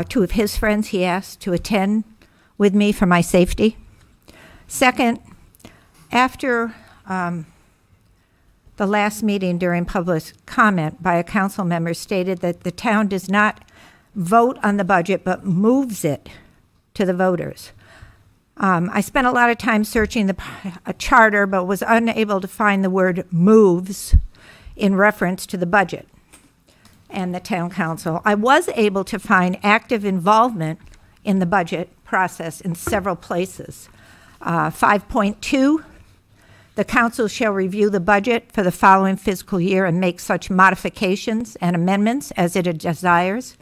two of his friends, he asked to attend with me for my safety. Second, after the last meeting during public comment by a council member stated that the town does not vote on the budget but moves it to the voters. I spent a lot of time searching a charter, but was unable to find the word moves in reference to the budget and the town council. I was able to find active involvement in the budget process in several places. 5.2, the council shall review the budget for the following fiscal year and make such modifications and amendments as it desires.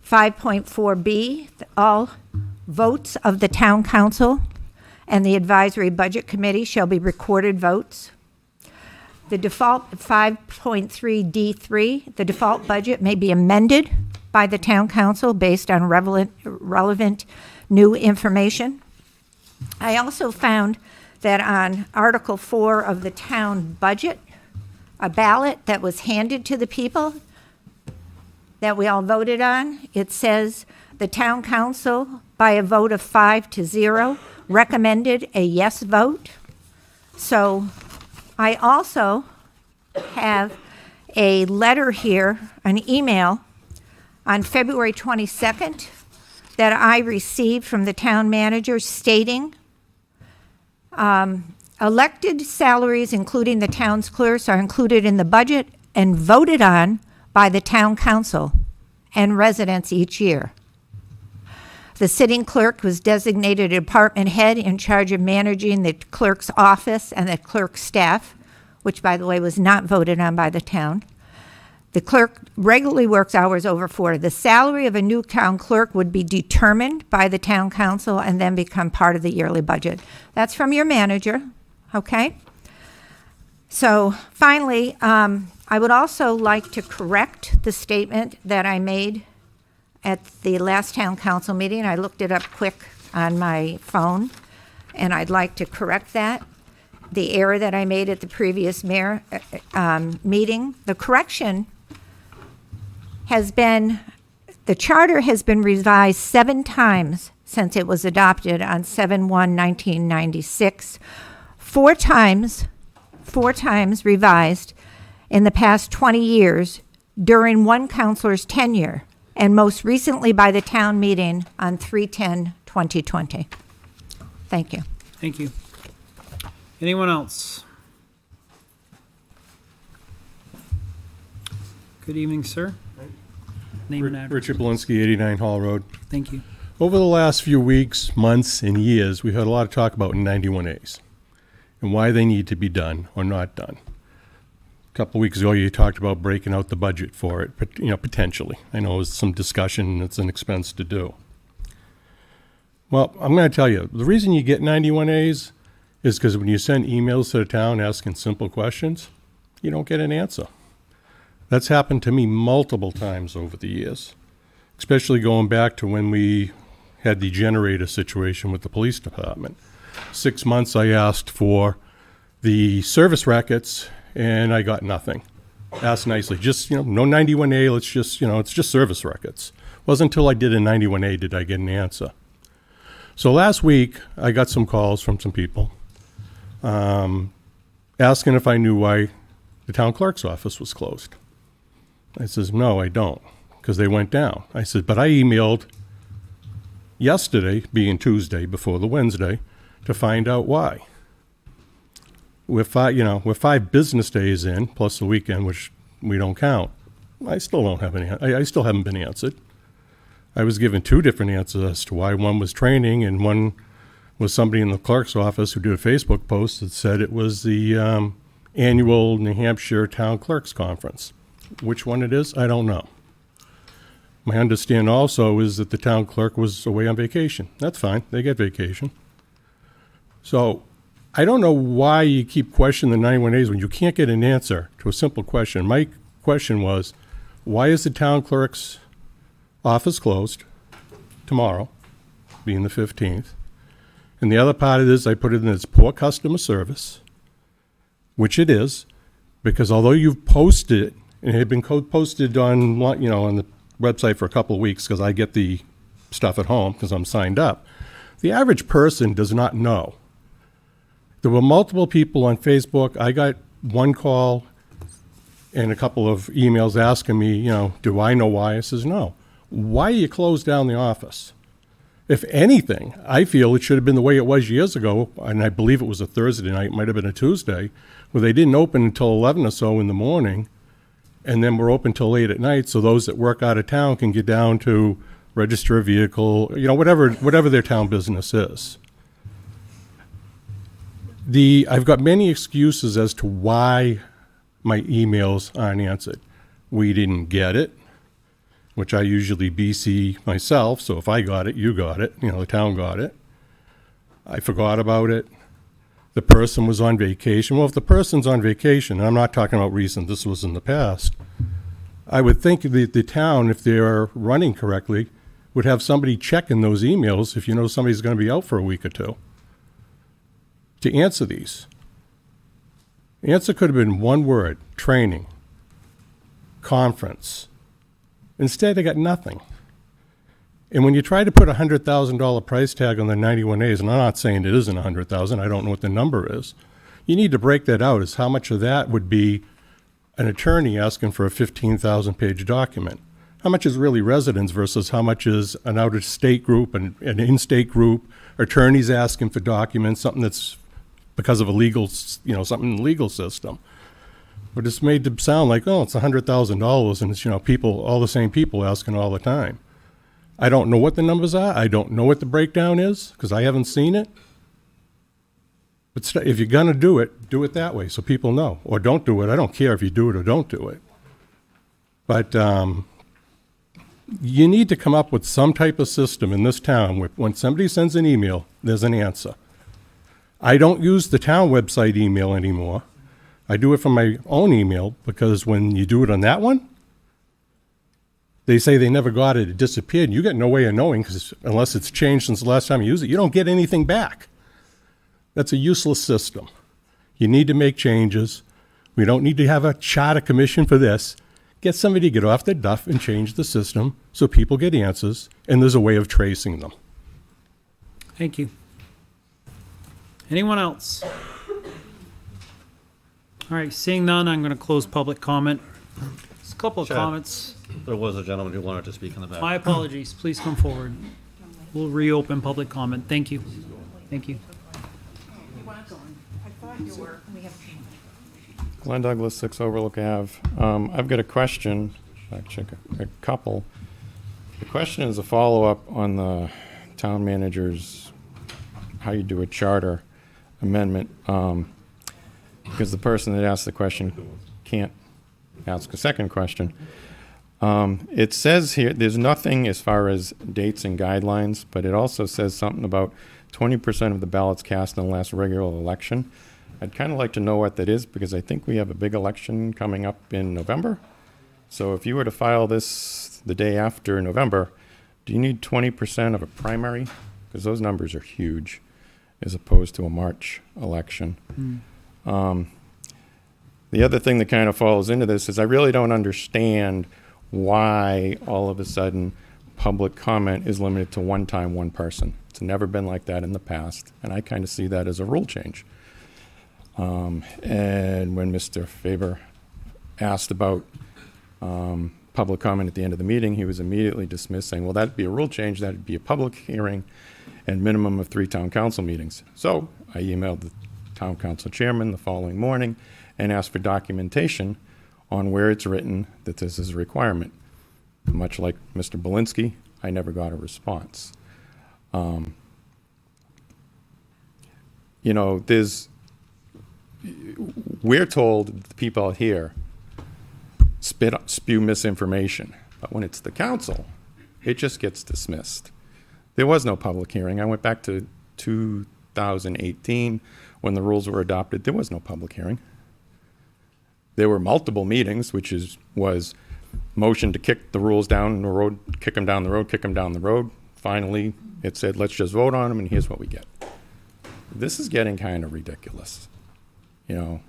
5.4B, all votes of the town council and the advisory budget committee shall be recorded votes. The default 5.3D3, the default budget may be amended by the town council based on relevant new information. I also found that on Article 4 of the town budget, a ballot that was handed to the people that we all voted on, it says the town council, by a vote of 5-0, recommended a yes vote. So I also have a letter here, an email on February 22nd that I received from the town manager stating elected salaries, including the town's clerks, are included in the budget and voted on by the town council and residents each year. The sitting clerk was designated a department head in charge of managing the clerk's office and the clerk's staff, which, by the way, was not voted on by the town. The clerk regularly works hours over 40. The salary of a new town clerk would be determined by the town council and then become part of the yearly budget. That's from your manager, okay? So finally, I would also like to correct the statement that I made at the last town council meeting. I looked it up quick on my phone, and I'd like to correct that. The error that I made at the previous meeting. The correction has been, the charter has been revised 7 times since it was adopted on 7/1/1996. 4 times revised in the past 20 years during one councilor's tenure, and most recently by the town meeting on 3/10/2020. Thank you. Thank you. Anyone else? Good evening, sir. Name and address. Richard Belinsky, 89 Hall Road. Thank you. Over the last few weeks, months, and years, we've had a lot of talk about 91As and why they need to be done or not done. A couple of weeks ago, you talked about breaking out the budget for it, but potentially. I know it was some discussion, it's an expense to do. Well, I'm going to tell you, the reason you get 91As is because when you send emails to the town asking simple questions, you don't get an answer. That's happened to me multiple times over the years, especially going back to when we had the generator situation with the police department. 6 months I asked for the service records, and I got nothing. Asked nicely, just, no 91A, let's just, it's just service records. Wasn't until I did a 91A did I get an answer. So last week, I got some calls from some people asking if I knew why the town clerk's office was closed. I says, no, I don't, because they went down. I said, but I emailed yesterday, being Tuesday before the Wednesday, to find out why. We're 5 business days in, plus the weekend, which we don't count. I still don't have any. I still haven't been answered. I was given 2 different answers as to why. One was training, and one was somebody in the clerk's office who did a Facebook post that said it was the annual New Hampshire Town Clerks Conference. Which one it is, I don't know. My understanding also is that the town clerk was away on vacation. That's fine, they get vacation. So I don't know why you keep questioning the 91As when you can't get an answer to a simple question. My question was, why is the town clerk's office closed tomorrow, being the 15th? And the other part of this, I put it in as poor customer service, which it is, because although you've posted it, and it had been posted on, on the website for a couple of weeks, because I get the stuff at home because I'm signed up, the average person does not know. There were multiple people on Facebook. I got one call and a couple of emails asking me, do I know why? I says, no. Why you closed down the office? If anything, I feel it should have been the way it was years ago, and I believe it was a Thursday night, might have been a Tuesday, where they didn't open until 11 or so in the morning, and then we're open till late at night, so those that work out of town can get down to register a vehicle, whatever their town business is. I've got many excuses as to why my emails aren't answered. We didn't get it, which I usually BC myself, so if I got it, you got it, the town got it. I forgot about it. The person was on vacation. Well, if the person's on vacation, and I'm not talking about recent, this was in the past, I would think the town, if they are running correctly, would have somebody checking those emails if somebody's going to be out for a week or two to answer these. The answer could have been one word: training, conference. Instead, they got nothing. And when you try to put a $100,000 price tag on the 91As, and I'm not saying it isn't $100,000, I don't know what the number is, you need to break that out as how much of that would be an attorney asking for a 15,000-page document. How much is really residents versus how much is an out-of-state group, an in-state group, attorneys asking for documents, something that's because of a legal, something in the legal system. But it's made to sound like, oh, it's $100,000, and it's, people, all the same people asking all the time. I don't know what the numbers are. I don't know what the breakdown is because I haven't seen it. But if you're going to do it that way so people know. Or don't do it. I don't care if you do it or don't do it. But you need to come up with some type of system in this town where when somebody sends an email, there's an answer. I don't use the town website email anymore. I do it from my own email because when you do it on that one, they say they never got it, it disappeared. And you get no way of knowing because unless it's changed since the last time you used it, you don't get anything back. That's a useless system. You need to make changes. We don't need to have a charter commission for this. Get somebody to get off their duff and change the system so people get answers and there's a way of tracing them. Thank you. Anyone else? All right, seeing none, I'm going to close public comment. Just a couple of Chad. comments. There was a gentleman who wanted to speak in the back. My apologies. Please come forward. We'll reopen public comment. Thank you. Thank you. Glenn Douglas, 6 Overlook Ave. I've got a question, actually a couple. The question is a follow-up on the town manager's, how you do a charter amendment, because the person that asked the question can't ask a second question. It says here, there's nothing as far as dates and guidelines, but it also says something about 20% of the ballots cast in the last regular election. I'd kind of like to know what that is because I think we have a big election coming up in November. So if you were to file this the day after November, do you need 20% of a primary? Because those numbers are huge as opposed to a March election. The other thing that kind of falls into this is I really don't understand why all of a sudden public comment is limited to one time, one person. It's never been like that in the past, and I kind of see that as a rule change. And when Mr. Faber asked about public comment at the end of the meeting, he was immediately dismissed, saying, well, that'd be a rule change, that'd be a public hearing, and minimum of 3 town council meetings. So I emailed the town council chairman the following morning and asked for documentation on where it's written that this is a requirement. Much like Mr. Belinsky, I never got a response. You know, we're told the people out here spew misinformation, but when it's the council, it just gets dismissed. There was no public hearing. I went back to 2018 when the rules were adopted. There was no public hearing. There were multiple meetings, which was motion to kick the rules down the road, kick them down the road, kick them down the road. Finally, it said, let's just vote on them, and here's what we get. This is getting kind of ridiculous. You know,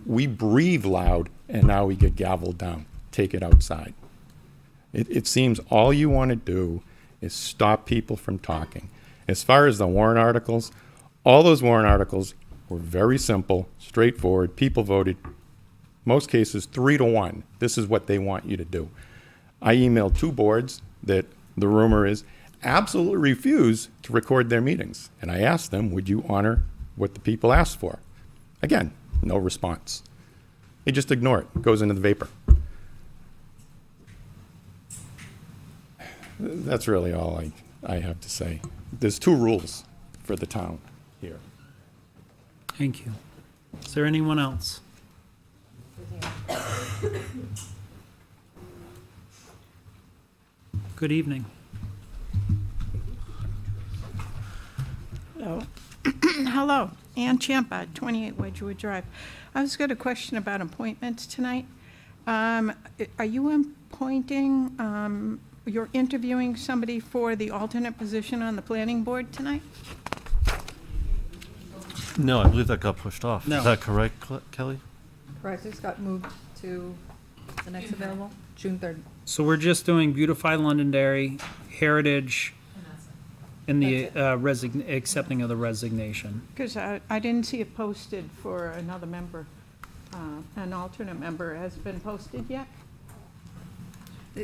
we breathe loud, and now we get gavelled down. Take it outside. It seems all you want to do is stop people from talking. As far as the warrant articles, all those warrant articles were very simple, straightforward. People voted, most cases, 3-1. This is what they want you to do. I emailed 2 boards that the rumor is absolutely refuse to record their meetings. And I asked them, would you honor what the people asked for? Again, no response. They just ignore it. It goes into the vapor. That's really all I have to say. There's 2 rules for the town here. Thank you. Is there anyone else? Good evening. Hello. Hello, Ann Champa, 28 Wedgewood Drive. I was got a question about appointments tonight. Are you appointing, you're interviewing somebody for the alternate position on the planning board tonight? No, I believe that got pushed off. No. Is that correct, Kelly? Correct, it's got moved to the next available, June 3rd. So we're just doing Beautify Londonderry, Heritage, and the accepting of the resignation. Because I didn't see it posted for another member, an alternate member. Has it been posted yet?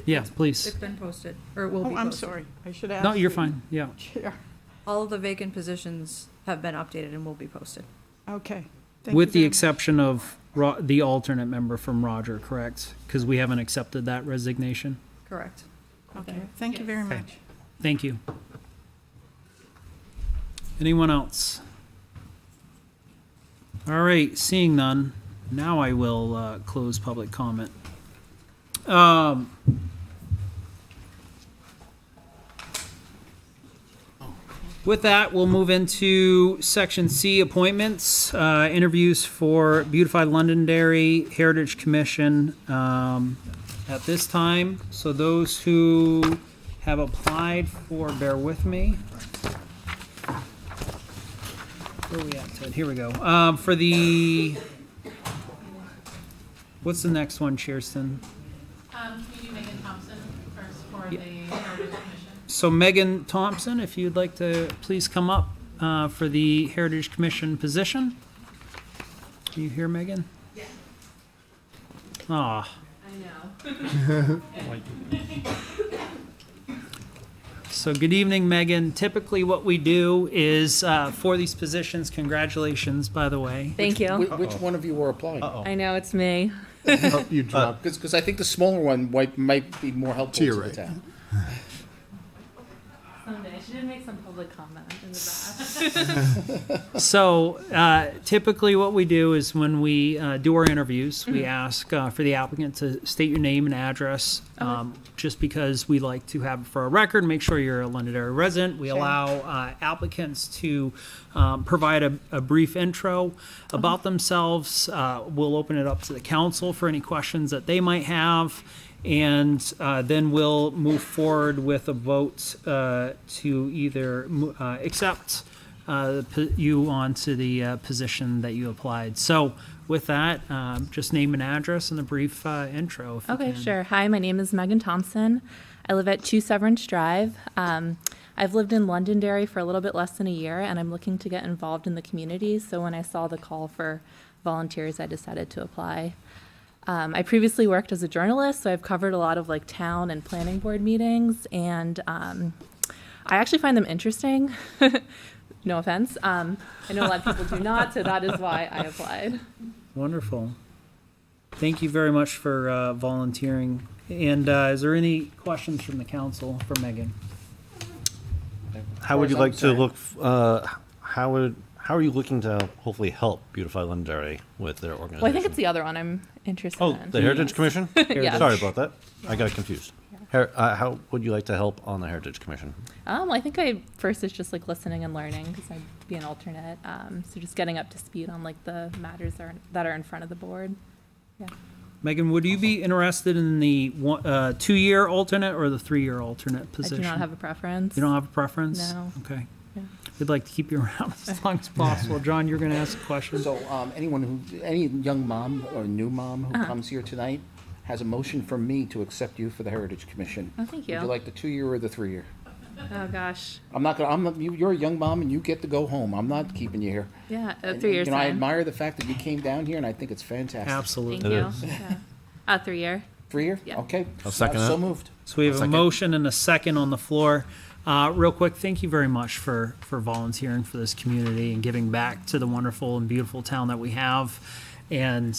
Yeah, please. It's been posted, or it will be Oh, posted. I'm sorry, I should ask. No, you're the fine, yeah. chair. All of the vacant positions have been updated and will be posted. Okay. Thank With you the very exception of the alternate member from Roger, correct? Because we haven't accepted that resignation. Correct. much. Okay, thank you very much. Thank you. Anyone else? All right, seeing none, now I will close public comment. With that, we'll move into Section C, appointments, interviews for Beautify Londonderry Heritage Commission at this time. So those who have applied for, bear with me. Where are we at, Ted? Here we go. For the, what's the next one, Cheerston? Can you do Megan Thompson first for the Heritage Commission? So Megan Thompson, if you'd like to please come up for the Heritage Commission position. Are you here, Megan? Yeah. Ah. I know. So good evening, Megan. Typically what we do is for these positions, congratulations, by the way. Thank you. Which one of you are applying? I know it's me. Oh, you dropped. Because I think the smaller one might be more helpful To your to the right. town. Someday. She did make some public comment in the back. So typically what we do is when we do our interviews, we ask for the applicant to state your name and address, just because we like to have it for a record, make sure you're a Londonderry resident. We allow applicants to provide a brief intro about themselves. We'll open it up to the council for any questions that they might have. And then we'll move forward with a vote to either accept you onto the position that you applied. So with that, just name and address and a brief intro. If you Okay, can. sure. Hi, my name is Megan Thompson. I live at 2 Severance Drive. I've lived in Londonderry for a little bit less than a year, and I'm looking to get involved in the community. So when I saw the call for volunteers, I decided to apply. I previously worked as a journalist, so I've covered a lot of like town and planning board meetings, and I actually find them interesting. No offense. I know a lot of people do not, so that is why I applied. Wonderful. Thank you very much for volunteering. And is there any questions from the council for Megan? How would you like to look, how are you looking to hopefully help Beautify Londonderry with their organization? Well, I think it's the other one I'm interested Oh, in. the Heritage Commission? Yes. Sorry about that. I got confused. How would you like to help on the Heritage Commission? I think first it's just like listening and learning because I'd be an alternate. So just getting up to speed on like the matters that are in front of the board. Yeah. Megan, would you be interested in the 2-year alternate or the 3-year alternate position? I do not have a preference. You don't have a preference? No. Okay. Yeah. We'd like to keep you around as long as possible. John, you're going to ask a question. So, any young mom or new mom who comes here tonight has a motion from me to accept you for the Heritage Commission. Oh, thank you. Would you like the 2-year or the 3-year? Oh gosh. You're a young mom and you get to go home. I'm not keeping you here. Yeah, And, 3 years. I fine. admire the fact that you came down here, and I think it's fantastic. Absolutely. Thank It you. is. Yeah. 3 year. 3-year? Yeah. Okay. I'll second So that. moved. So we have a Second. motion and a second on the floor. Real quick, thank you very much for volunteering for this community and giving back to the wonderful and beautiful town that we have. And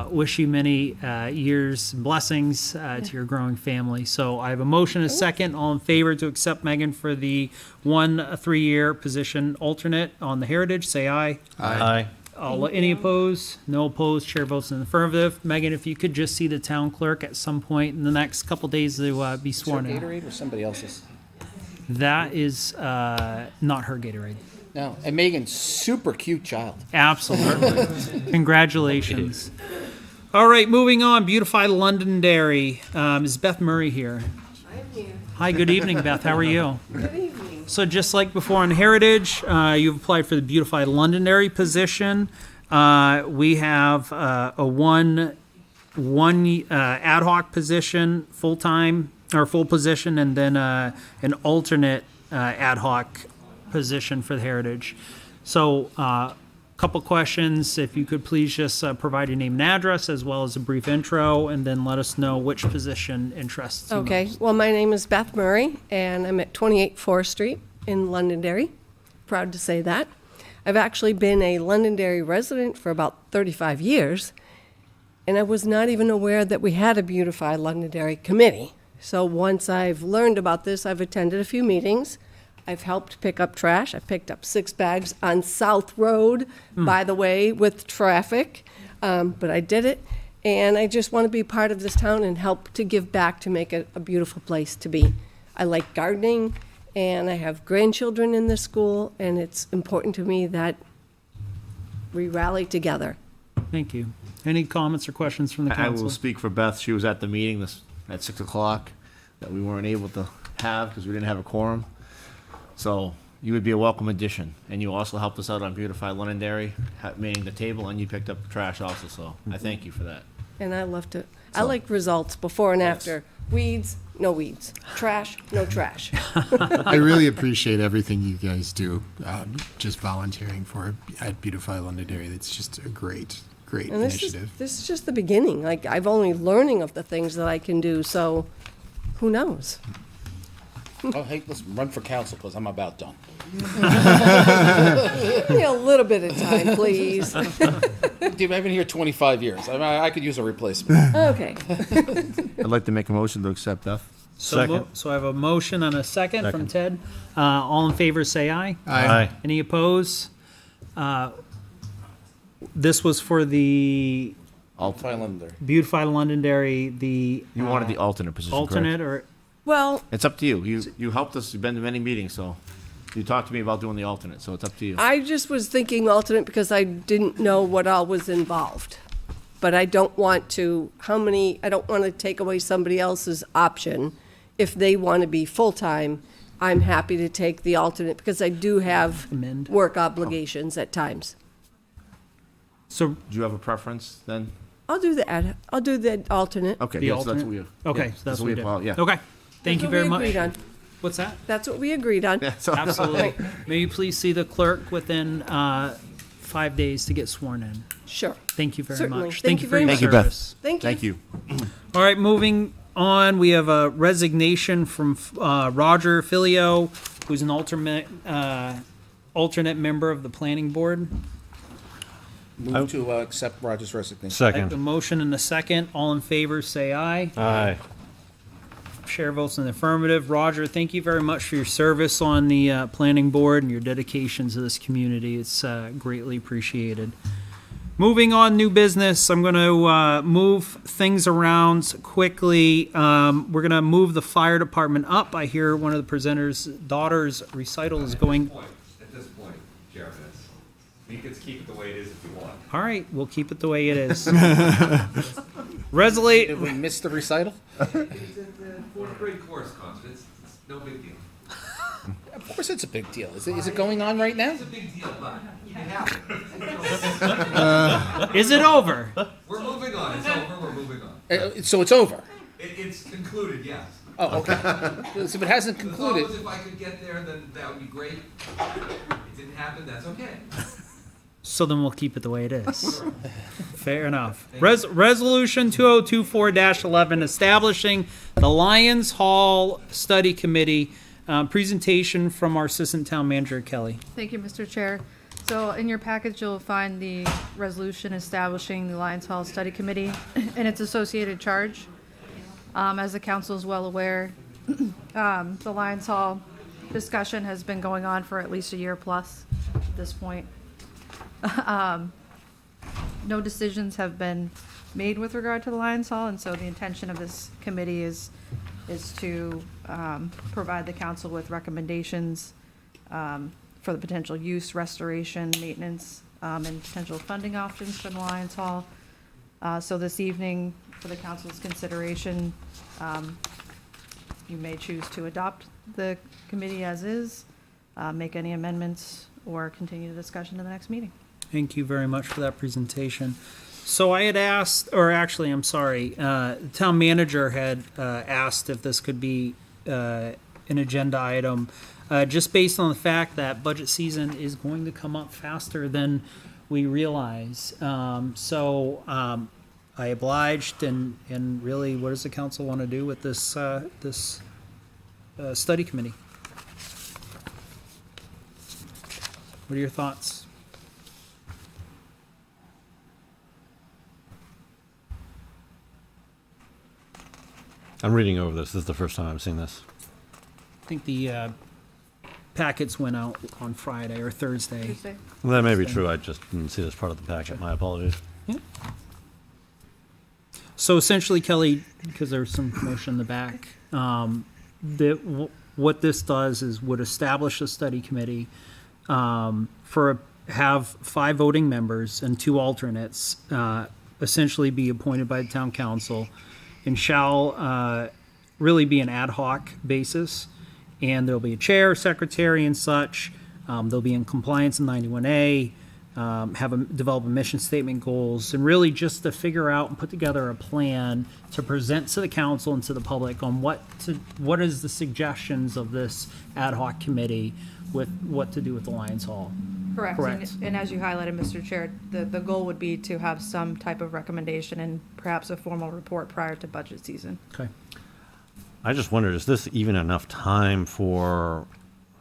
wish you many years and blessings to your growing family. So I have a motion and a second. All in favor to accept Megan for the 3-year position alternate on the Heritage, say aye. Aye. Any opposed? No opposed. Chair votes in the affirmative. Megan, if you could just see the town clerk at some point in the next couple days to be Is her sworn in. Gatorade or somebody else's? That is not her Gatorade. No. And Megan's super cute child. Absolutely. Congratulations. All right, moving on. Beautify Londonderry. Is Beth Murray here? I'm here. Hi, good evening, Beth. How are you? Good evening. So just like before on Heritage, you've applied for the Beautify Londonderry position. We have a one ad hoc position, full-time, or full position, and then an alternate ad hoc position for the Heritage. So couple questions. If you could please just provide your name and address as well as a brief intro, and then let us know which position interests you Okay, most. well, my name is Beth Murray, and I'm at 28 Forest Street in Londonderry. Proud to say that. I've actually been a Londonderry resident for about 35 years, and I was not even aware that we had a Beautify Londonderry committee. So once I've learned about this, I've attended a few meetings. I've helped pick up trash. I picked up 6 bags on South Road, by the way, with traffic, but I did it. And I just want to be part of this town and help to give back to make it a beautiful place to be. I like gardening, and I have grandchildren in this school, and it's important to me that we rally together. Thank you. Any comments or questions from the I council? will speak for Beth. She was at the meeting at 6 o'clock that we weren't able to have because we didn't have a quorum. So you would be a welcome addition. And you also helped us out on Beautify Londonderry, manning the table, and you picked up the trash also. So I thank you for that. And I love to, I like results before and after. Weeds, no weeds. Trash, no trash. I really appreciate everything you guys do, just volunteering for at Beautify Londonderry. That's just a great And initiative. this is just the beginning. Like, I've only learning of the things that I can do, so who knows? Oh, hey, let's run for council because I'm about done. Give me a little bit of time, please. Dude, I've been here 25 years. I could use a replacement. Okay. I'd like to make a motion to accept Beth. So I have a motion and a second from Ted. All in favor, say aye. Aye. Any opposed? This was for the Beautify Londonderry. Beautify Londonderry, the You wanted the alternate position, alternate, correct? or Well, It's up to you. You helped us. You've been to many meetings, so you talked to me about doing the alternate. So it's up to you. I just was thinking alternate because I didn't know what all was involved. But I don't want to, I don't want to take away somebody else's option. If they want to be full-time, I'm happy to take the alternate because I do have Amend. work obligations at times. So Do you have a preference then? I'll do the alternate. Okay, the yeah, so that's alternate? what we. Okay, yeah, so that's what we do. Yeah. Okay, thank That's you what very we much. agreed on. What's that? That's what we agreed on. Yeah, so- Absolutely. May you please see the clerk within 5 days to get sworn in. Sure. Thank you very Certainly. much. Thank you very for much. your Thank you, Beth. service. Thank you. Thank you. All right, moving on, we have a resignation from Roger Filio, who's an alternate member of the planning board. Move to accept Roger's resignation. I have a Second. motion and a second. All in favor, say aye. Aye. Chair votes in the affirmative. Roger, thank you very much for your service on the planning board and your dedication to this community. It's greatly appreciated. Moving on, new business. I'm going to move things around quickly. We're going to move the fire department up. I hear one of the presenters' daughter's recital is going. At this point, Chairman, we could keep it the way it is if you want. All right, we'll keep it the way it is. Did we miss the recital? It's a fourth grade course, Constance. It's no big deal. Of course it's a big deal. Is it going on right now? It's a big deal, but you have it. Is it over? We're moving on. It's over. We're moving on. So it's over? It's concluded, yes. Oh, okay. So if it hasn't As long concluded, as if I could get there, then that would be great. It didn't happen, that's okay. So then we'll keep it the way it is. Fair enough. Resolution 2024-11, establishing the Lions Hall Study Committee. Presentation from our Assistant Town Manager, Kelly. Thank you, Mr. Chair. So in your package, you'll find the resolution establishing the Lions Hall Study Committee and its associated charge. As the council is well aware, the Lions Hall discussion has been going on for at least a year plus at this point. No decisions have been made with regard to the Lions Hall, and so the intention of this committee is to provide the council with recommendations for the potential use, restoration, maintenance, and potential funding options for the Lions Hall. So this evening, for the council's consideration, you may choose to adopt the committee as is, make any amendments, or continue the discussion to the next meeting. Thank you very much for that presentation. So I had asked, or actually, I'm sorry, the town manager had asked if this could be an agenda item, just based on the fact that budget season is going to come up faster than we realize. I obliged, and really, what does the council want to do with this study committee? What are your thoughts? I'm reading over this. This is the first time I've seen this. I think the packets went out on Friday or Thursday. Tuesday. Well, that may be true. I just didn't see this part of the packet. My apologies. So essentially, Kelly, because there's some motion in the back, what this does is would establish a study committee have 5 voting members and 2 alternates, essentially be appointed by the town council, and shall really be an ad hoc basis. And there'll be a chair, secretary, and such. They'll be in compliance in 91A. Develop a mission statement, goals, and really just to figure out and put together a plan to present to the council and to the public on what is the suggestions of this ad hoc committee with what to do with the Lions Hall. Correct. Correct. And as you highlighted, Mr. Chair, the goal would be to have some type of recommendation and perhaps a formal report prior to budget season. Okay. I just wondered, is this even enough time for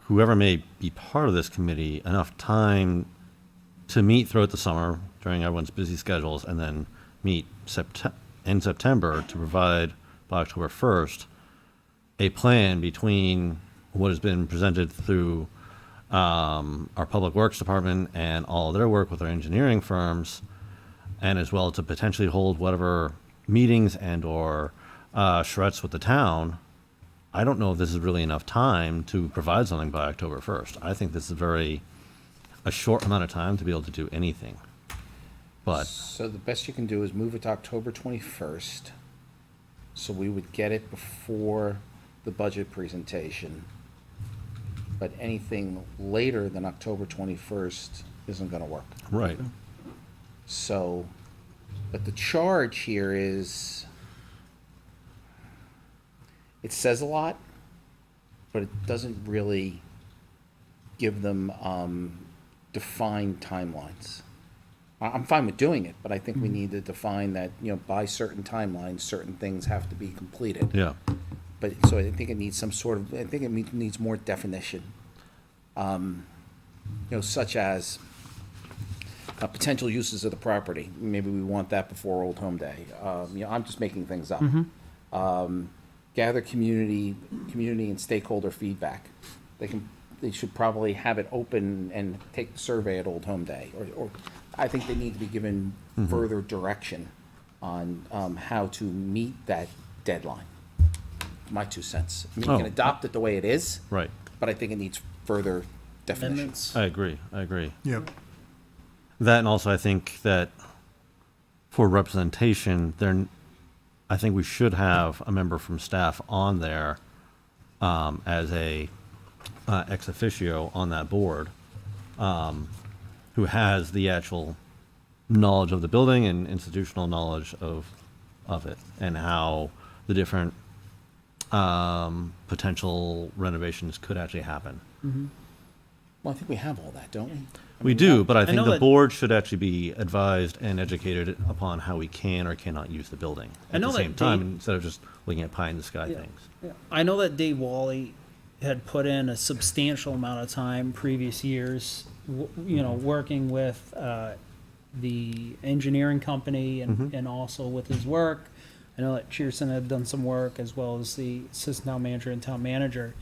whoever may be part of this committee, enough time to meet throughout the summer during everyone's busy schedules and then meet in September to provide by October 1st a plan between what has been presented through our Public Works Department and all of their work with our engineering firms, and as well to potentially hold whatever meetings and or charrettes with the town. I don't know if this is really enough time to provide something by October 1st. I think this is a short amount of time to be able to do anything. But so the best you can do is move it to October 21st, so we would get it before the budget presentation. But anything later than October 21st isn't going to work. right. So, but the charge here is, it says a lot, but it doesn't really give them defined timelines. I'm fine with doing it, but I think we need to define that, by certain timelines, certain things have to be completed. Yeah. But, so I think it needs some sort of, I think it needs more definition. Such as potential uses of the property. Maybe we want that before Old Home Day. I'm just making things up. Gather community and stakeholder feedback. They should probably have it open and take the survey at Old Home Day, or I think they need to be given further direction on how to meet that deadline. My 2 cents. I mean, you can adopt it the way it is. Right. But I think it needs further definition. Amendments. I agree. Yep. That, and also I think that for representation, I think we should have a member from staff on there as a ex officio on that board who has the actual knowledge of the building and institutional knowledge of it, and how the different potential renovations could actually happen. Well, I think we have all that, don't we? We do, but I I think know the that- board should actually be advised and educated upon how we can or cannot use the building I at know the that same time, Dave- instead of just looking at pie in the sky Yeah. things. I know that Dave Wally had put in a substantial amount of time previous years, working with the engineering company and also with his work. I know that Cheerson had done some work, as well as the assistant town manager and town manager,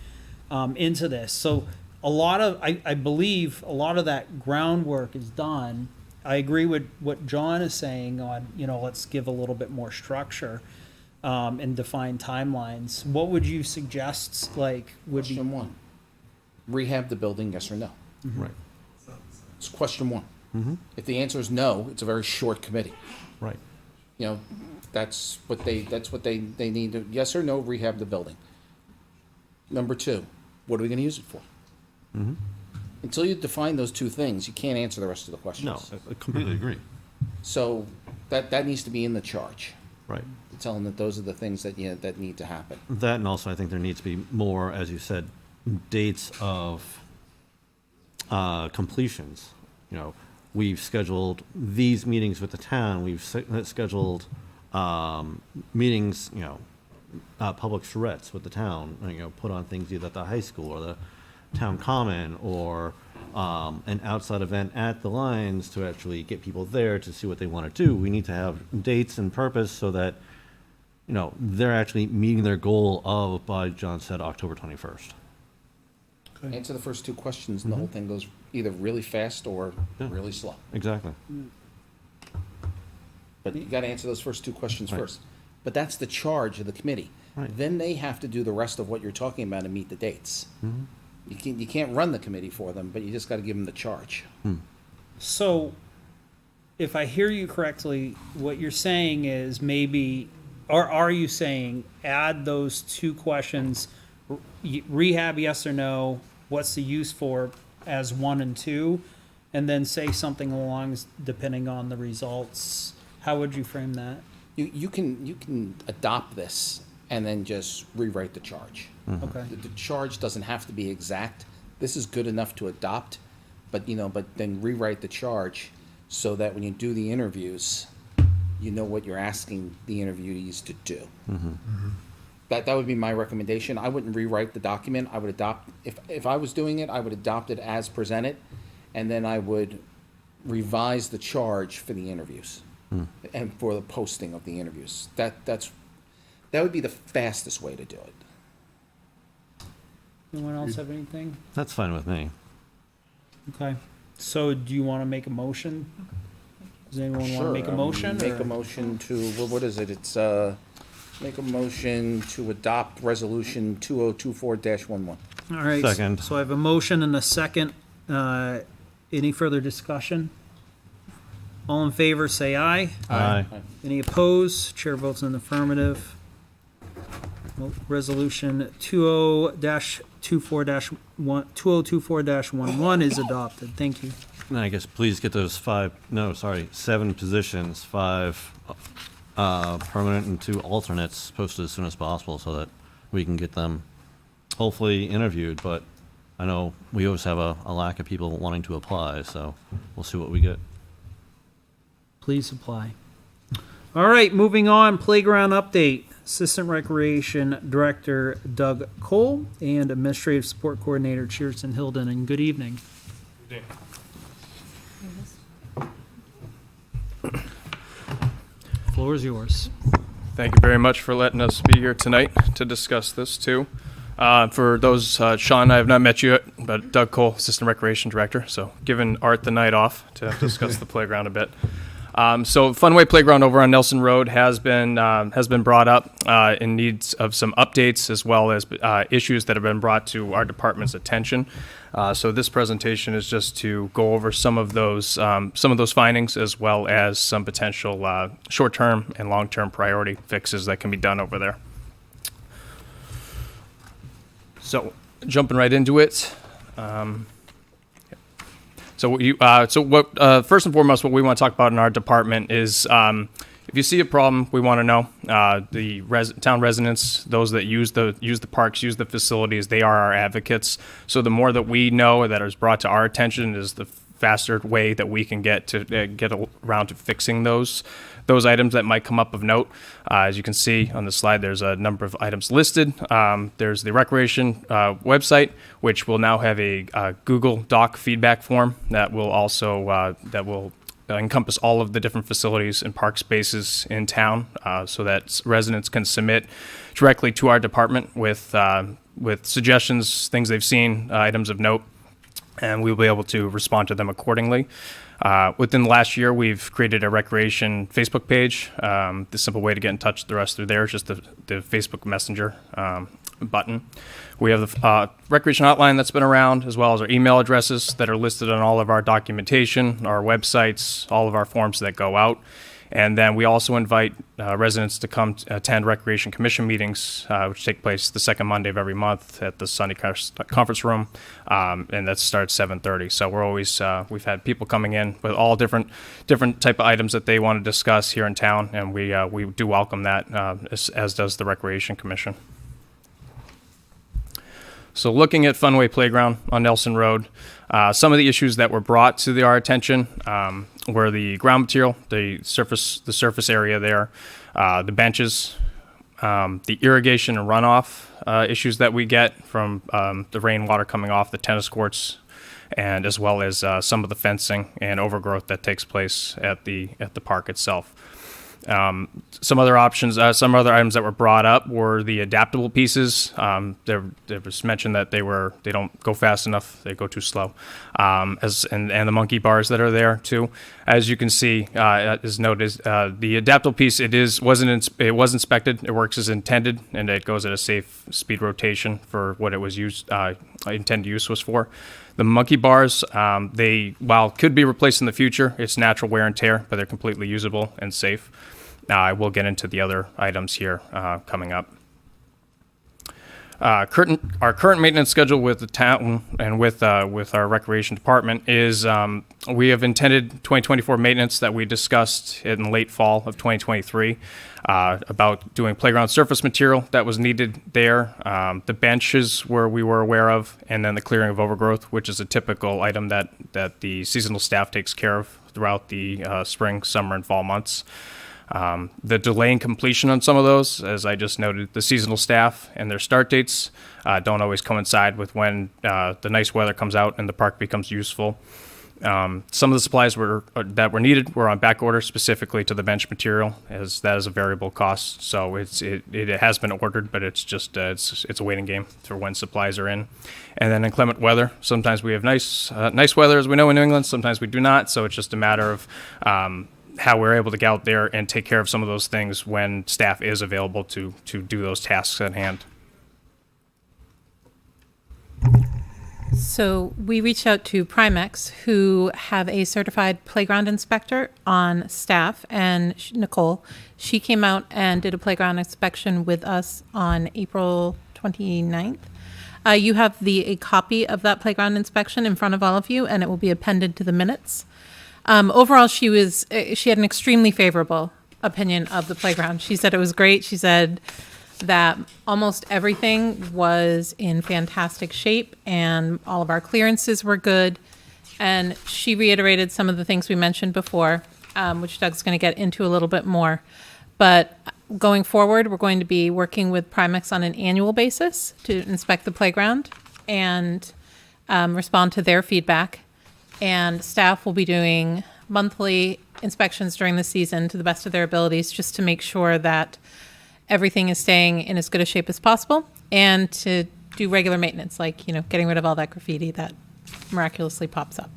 into this. So I believe a lot of that groundwork is done. I agree with what John is saying on, let's give a little bit more structure and define timelines. What would you suggest, would be? Question 1. Rehab the building, yes or no? Right. It's question 1. If the answer is no, it's a very short committee. Right. That's what they need to, yes or no, rehab the building. Number 2, what are we gonna use it for? Until you define those 2 things, you can't answer the rest of the questions. No, I completely agree. So that needs to be in the charge. Right. Tell them that those are the things that, that need to happen. That, and also I think there needs to be more, as you said, dates of completions. We've scheduled these meetings with the town, we've scheduled meetings, public charrettes with the town, put on things either at the high school or the town common, or an outside event at the Lions to actually get people there to see what they want to do. We need to have dates and purpose so that, they're actually meeting their goal of, by John said, October 21st. Answer the first 2 questions, and the whole thing goes either really fast or really slow. Exactly. But you gotta answer those first 2 questions first. But that's the charge of the committee. Right. Then they have to do the rest of what you're talking about and meet the dates. You can't run the committee for them, but you just gotta give them the charge. So, if I hear you correctly, what you're saying is maybe, or are you saying add those 2 questions, rehab, yes or no, what's the use for, as 1 and 2, and then say something along, depending on the results? How would you frame that? You can adopt this and then just rewrite the charge. Okay. The charge doesn't have to be exact. This is good enough to adopt, but then rewrite the charge so that when you do the interviews, you know what you're asking the interviewees to do. That would be my recommendation. I wouldn't rewrite the document. I would adopt, if I was doing it, I would adopt it as presented, and then I would revise the charge for the interviews and for the posting of the interviews. That would be the fastest way to do it. Anyone else have anything? That's fine with me. Okay. So, do you want to make a motion? Does anyone want to make a motion? Make or- a motion to, what is it? It's, make a motion to adopt resolution 2024-11. All right. Second. So I have a motion and a second. Any further discussion? All in favor, say aye. Aye. Any opposed? Chair votes in the affirmative. Well, Resolution 2024-11 is adopted. Thank you. And I guess please get those 7 positions, 5 permanent and 2 alternates posted as soon as possible so that we can get them hopefully interviewed. But I know we always have a lack of people wanting to apply, so we'll see what we get. Please apply. All right, moving on, playground update. Assistant Recreation Director Doug Cole and Administrative Support Coordinator Cheerson Hilden, and good evening. Floor is yours. Thank you very much for letting us be here tonight to discuss this too. For those, Sean and I have not met you yet, but Doug Cole, Assistant Recreation Director, so giving Art the night off to discuss the playground a bit. So Funway Playground over on Nelson Road has been brought up in needs of some updates as well as issues that have been brought to our department's attention. So this presentation is just to go over some of those findings as well as some potential short-term and long-term priority fixes that can be done over there. So jumping right into it. First and foremost, what we want to talk about in our department is if you see a problem, we want to know. The town residents, those that use the parks, use the facilities, they are our advocates. So the more that we know that is brought to our attention is the faster way that we can get around to fixing those items that might come up of note. As you can see on the slide, there's a number of items listed. There's the Recreation website, which will now have a Google Doc feedback form that will also encompass all of the different facilities and park spaces in town, so that residents can submit directly to our department with suggestions, things they've seen, items of note, and we'll be able to respond to them accordingly. Within the last year, we've created a Recreation Facebook page. The simple way to get in touch with us through there is just the Facebook Messenger button. We have the Recreation hotline that's been around, as well as our email addresses that are listed on all of our documentation, our websites, all of our forms that go out. And then we also invite residents to come attend Recreation Commission meetings, which take place the second Monday of every month at the Sunday Conference Room, and that starts 7:30. So we're always we've had people coming in with all different type of items that they want to discuss here in town, and we do welcome that, as does the Recreation Commission. So looking at Funway Playground on Nelson Road, some of the issues that were brought to our attention were the ground material, the surface area there, the benches, the irrigation and runoff issues that we get from the rainwater coming off the tennis courts, and as well as some of the fencing and overgrowth that takes place at the park itself. Some other options, some other items that were brought up were the adaptable pieces. There was mentioned that they don't go fast enough; they go too slow. And the monkey bars that are there too. As you can see, as noted, the adaptable piece it was inspected. It works as intended, and it goes at a safe speed rotation for what it was intended use was for. The monkey bars, while could be replaced in the future, it's natural wear and tear, but they're completely usable and safe. I will get into the other items here coming up. Our current maintenance schedule with the town and with our recreation department is we have intended 2024 maintenance that we discussed in late fall of 2023 about doing playground surface material that was needed there, the benches where we were aware of, and then the clearing of overgrowth, which is a typical item that the seasonal staff takes care of throughout the spring, summer, and fall months. The delay in completion on some of those, as I just noted, the seasonal staff and their start dates don't always coincide with when the nice weather comes out and the park becomes useful. Some of the supplies that were needed were on back order specifically to the bench material, as that is a variable cost. So it has been ordered, but it's just it's a waiting game for when supplies are in. And then inclement weather, sometimes we have nice weather, as we know in New England. Sometimes we do not. So it's just a matter of how we're able to get out there and take care of some of those things when staff is available to do those tasks at hand. So we reached out to Primex, who have a certified playground inspector on staff, and Nicole, she came out and did a playground inspection with us on April 29th. You have a copy of that playground inspection in front of all of you, and it will be appended to the minutes. Overall, she had an extremely favorable opinion of the playground. She said it was great. She said that almost everything was in fantastic shape and all of our clearances were good. And she reiterated some of the things we mentioned before, which Doug's going to get into a little bit more. But going forward, we're going to be working with Primex on an annual basis to inspect the playground and respond to their feedback. And staff will be doing monthly inspections during the season to the best of their abilities, just to make sure that everything is staying in as good a shape as possible, and to do regular maintenance, like, getting rid of all that graffiti that miraculously pops up.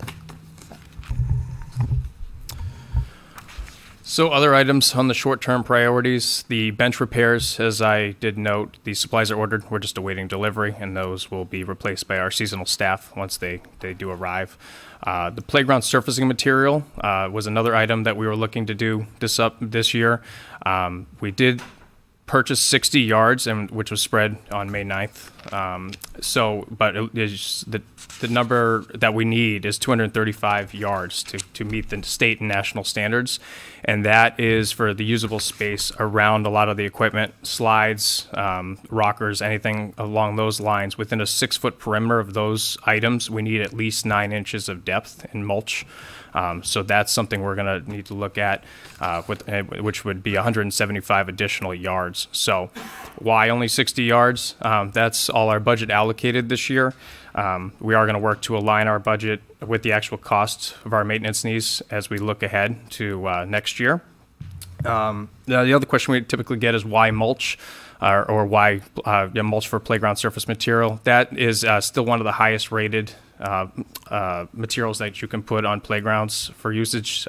So other items on the short-term priorities, the bench repairs, as I did note, the supplies are ordered. We're just awaiting delivery, and those will be replaced by our seasonal staff once they do arrive. The playground surfacing material was another item that we were looking to do this year. We did purchase 60 yards, which was spread on May 9th. But the number that we need is 235 yards to meet the state and national standards. And that is for the usable space around a lot of the equipment, slides, rockers, anything along those lines. Within a 6-foot perimeter of those items, we need at least 9 inches of depth in mulch. So that's something we're going to need to look at, which would be 175 additional yards. So why only 60 yards? That's all our budget allocated this year. We are going to work to align our budget with the actual cost of our maintenance needs as we look ahead to next year. The other question we typically get is why mulch? Or why mulch for playground surface material. That is still one of the highest rated materials that you can put on playgrounds for usage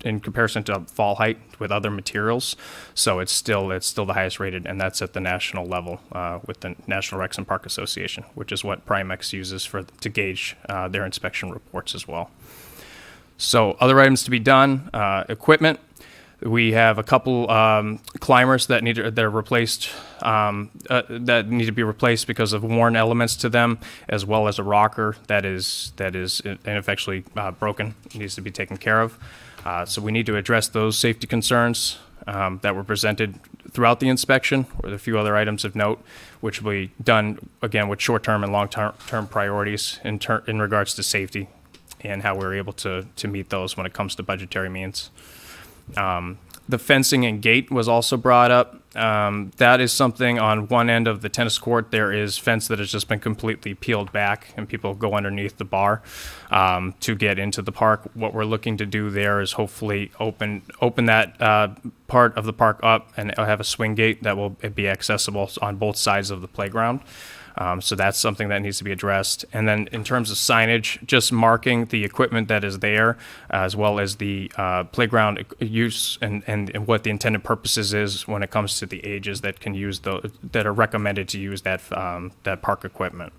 in comparison to fall height with other materials. So it's still the highest rated, and that's at the national level with the National Recs and Park Association, which is what Primex uses to gauge their inspection reports as well. So other items to be done, equipment. We have a couple climbers that are replaced, that need to be replaced because of worn elements to them, as well as a rocker that is ineffectually broken. It needs to be taken care of. So we need to address those safety concerns that were presented throughout the inspection, with a few other items of note, which will be done again with short-term and long-term priorities in regards to safety and how we're able to meet those when it comes to budgetary means. The fencing and gate was also brought up. That is something on one end of the tennis court. There is fence that has just been completely peeled back, and people go underneath the bar to get into the park. What we're looking to do there is hopefully open that part of the park up and have a swing gate that will be accessible on both sides of the playground. So that's something that needs to be addressed. And then in terms of signage, just marking the equipment that is there, as well as the playground use and what the intended purposes is when it comes to the ages that can use that are recommended to use that park equipment.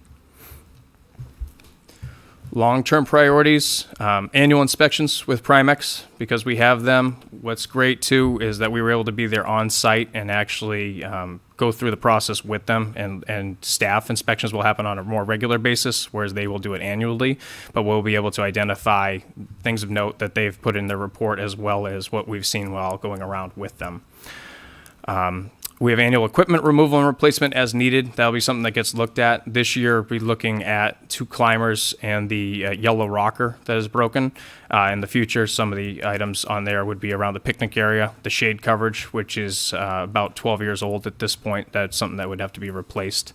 Long-term priorities, annual inspections with Primex, because we have them. What's great, too, is that we were able to be there on site and actually go through the process with them, and staff inspections will happen on a more regular basis, whereas they will do it annually, but we'll be able to identify things of note that they've put in their report, as well as what we've seen while going around with them. We have annual equipment removal and replacement as needed. That'll be something that gets looked at. This year, we'll be looking at 2 climbers and the yellow rocker that is broken. In the future, some of the items on there would be around the picnic area, the shade coverage, which is about 12 years old at this point. That's something that would have to be replaced.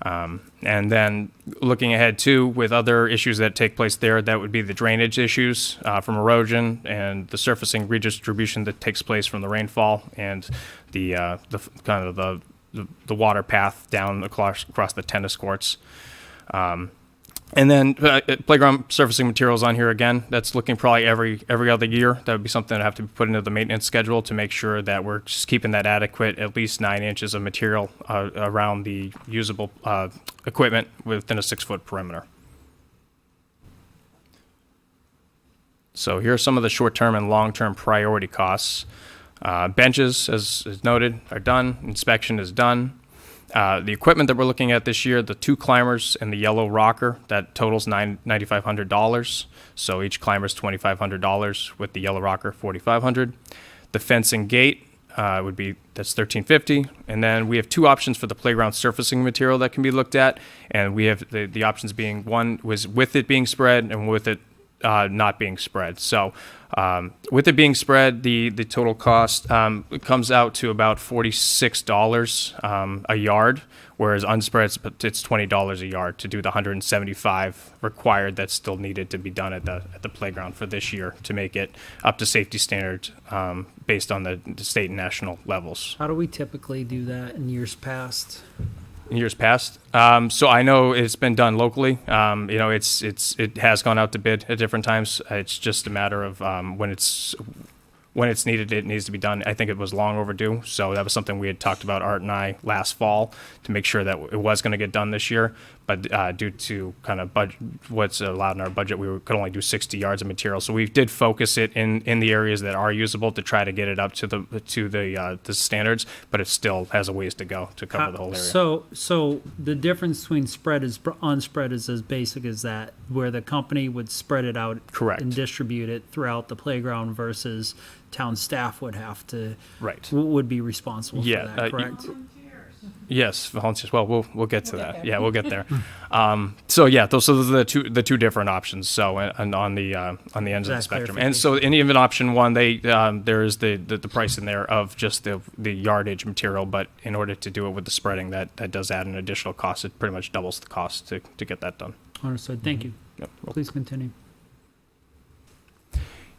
And then looking ahead too, with other issues that take place there, that would be the drainage issues from erosion and the surfacing redistribution that takes place from the rainfall, and the kind of the water path down across the tennis courts. And then playground surfacing materials on here again. That's looking probably every other year. That would be something that have to be put into the maintenance schedule to make sure that we're just keeping that adequate, at least 9 inches of material around the usable equipment within a 6-foot perimeter. So here are some of the short-term and long-term priority costs. Benches, as noted, are done. Inspection is done. The equipment that we're looking at this year, the 2 climbers and the yellow rocker, that totals $9,500. So each climber is $2,500 with the yellow rocker, $4,500. The fence and gate that's $1,350. And then we have 2 options for the playground surfacing material that can be looked at. And we have the options being, one was with it being spread and with it not being spread. So with it being spread, the total cost comes out to about $46 a yard, whereas unspread it's $20 a yard to do the 175 required that's still needed to be done at the playground for this year to make it up to safety standards based on the state and national levels. How do we typically do that in years past? In years past. So I know it's been done locally. It has gone out to bid at different times. It's just a matter of when it's needed, it needs to be done. I think it was long overdue. So that was something we had talked about, Art and I, last fall to make sure that it was going to get done this year. But due to kind of what's allowed in our budget, we could only do 60 yards of material. So we did focus it in the areas that are usable to try to get it up to the standards. But it still has a ways to go to cover the whole area. So the difference between spread is unspread is as basic as that, where the company would spread it out, correct, and distribute it throughout the playground versus town staff would have to, right, would be responsible for that, correct? Yes, volunteers. Well, we'll get to that. Yeah, we'll get there. So yeah, those are the two different options. So and on the ends of the spectrum. And so in even option 1, there is the price in there of just the yardage material. But in order to do it with the spreading, that does add an additional cost. It pretty much doubles the cost to get that done. Understood. Thank you. Yep. Please continue.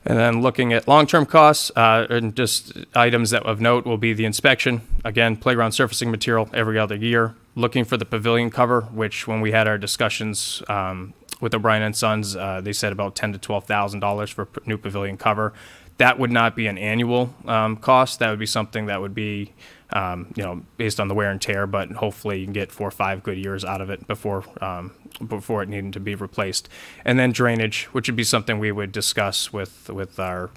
And then looking at long-term costs, and just items that of note will be the inspection. Again, playground surfacing material every other year. Looking for the pavilion cover, which when we had our discussions with O'Brien and Sons, they said about $10,000 to $12,000 for new pavilion cover. That would not be an annual cost. That would be something that would be, based on the wear and tear, but hopefully you can get 4 or 5 good years out of it before it needing to be replaced. And then drainage, which would be something we would discuss with our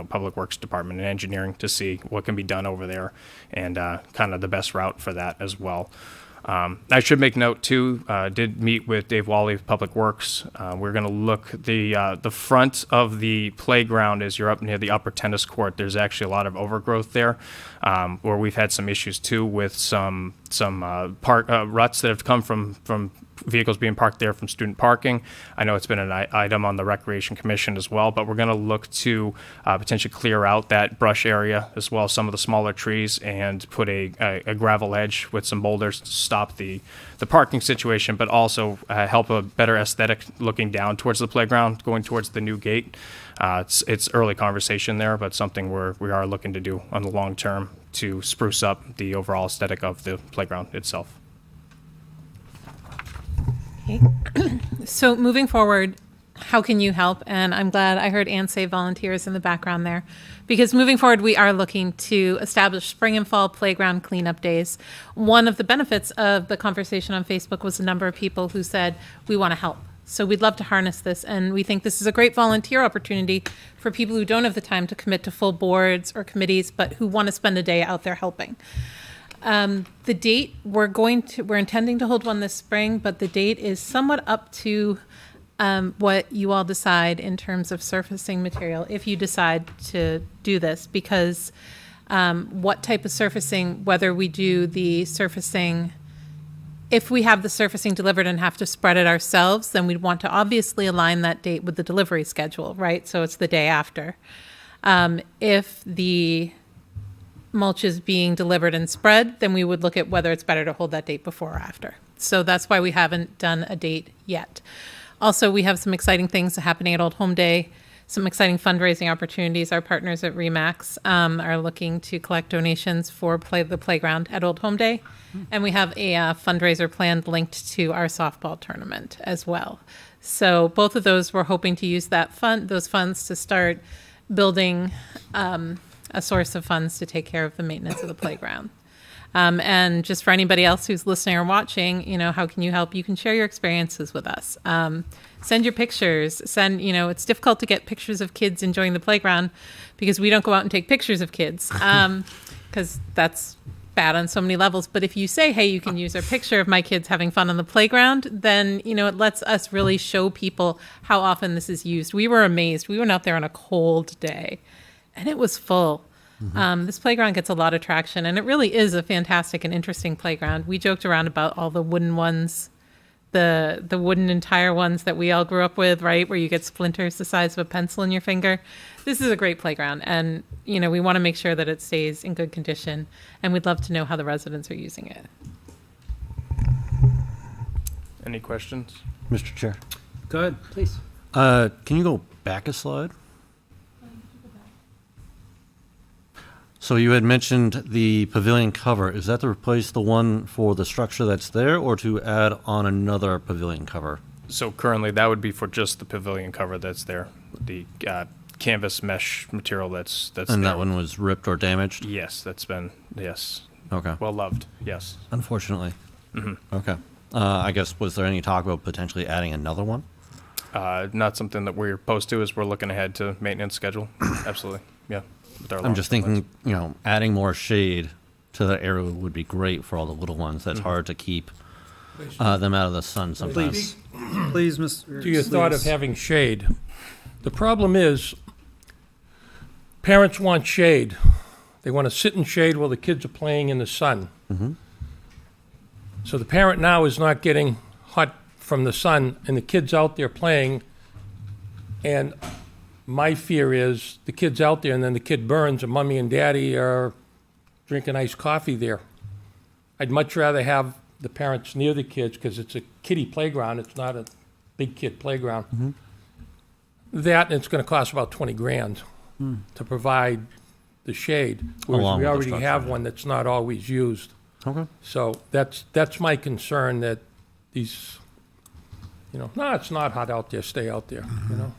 public works department and engineering to see what can be done over there and kind of the best route for that as well. I should make note too, did meet with Dave Wally of Public Works. We're going to look the front of the playground as you're up near the upper tennis court. There's actually a lot of overgrowth there, where we've had some issues too with some ruts that have come from vehicles being parked there from student parking. I know it's been an item on the Recreation Commission as well, but we're going to look to potentially clear out that brush area as well as some of the smaller trees and put a gravel edge with some boulders to stop the parking situation, but also help a better aesthetic looking down towards the playground, going towards the new gate. It's early conversation there, but something we are looking to do on the long term to spruce up the overall aesthetic of the playground itself. So moving forward, how can you help? And I'm glad I heard Ann say volunteers in the background there, because moving forward, we are looking to establish spring and fall playground cleanup days. One of the benefits of the conversation on Facebook was a number of people who said, we want to help. So we'd love to harness this, and we think this is a great volunteer opportunity for people who don't have the time to commit to full boards or committees, but who want to spend a day out there helping. The date, we're intending to hold one this spring, but the date is somewhat up to what you all decide in terms of surfacing material, if you decide to do this, because what type of surfacing, whether we do the surfacing, if we have the surfacing delivered and have to spread it ourselves, then we'd want to obviously align that date with the delivery schedule, right? So it's the day after. If the mulch is being delivered and spread, then we would look at whether it's better to hold that date before or after. So that's why we haven't done a date yet. Also, we have some exciting things happening at Old Home Day, some exciting fundraising opportunities. Our partners at RE/MAX are looking to collect donations for the playground at Old Home Day. And we have a fundraiser planned linked to our softball tournament as well. So both of those, we're hoping to use those funds to start building a source of funds to take care of the maintenance of the playground. And just for anybody else who's listening or watching, how can you help? You can share your experiences with us. Send your pictures. It's difficult to get pictures of kids enjoying the playground because we don't go out and take pictures of kids because that's bad on so many levels. But if you say, hey, you can use a picture of my kids having fun on the playground, then, you know, it lets us really show people how often this is used. We were amazed. We went out there on a cold day and it was full. This playground gets a lot of traction, and it really is a fantastic and interesting playground. We joked around about all the wooden ones, the wooden and tire ones that we all grew up with, right, where you get splinters the size of a pencil in your finger. This is a great playground, and you know, we want to make sure that it stays in good condition, and we'd love to know how the residents are using it. Any questions? Mr. Chair. Go ahead, please. Can you go back a slide? So you had mentioned the pavilion cover. Is that to replace the one for the structure that's there, or to add on another pavilion cover? So currently, that would be for just the pavilion cover that's there, the canvas mesh material that's And there. that one was ripped or damaged? Yes, that's been, yes. Okay. Well loved, yes. Unfortunately. Mhm. Okay. I guess, was there any talk about potentially adding another one? Not something that we're opposed to, as we're looking ahead to maintenance schedule. Absolutely, yeah. with our I'm just long-term thinking, you know, adding more shade to that area would be great for all the little ones. That's hard to keep them out of the sun sometimes. Please, Mr. To your thought of Sleaze. having shade. The problem is, parents want shade. They want to sit in shade while the kids are playing in the sun. So the parent now is not getting hot from the sun, and the kid's out there playing. And my fear is the kid's out there, and then the kid burns, and mommy and daddy are drinking iced coffee there. I'd much rather have the parents near the kids, because it's a kiddie playground. It's not a big kid playground. That, and it's going to cost about 20 grand to provide the shade, whereas Along we with the already structure, have yeah. one that's not always used. Okay. So that's my concern, that these, you know, no, it's not hot out there, stay out there, you know?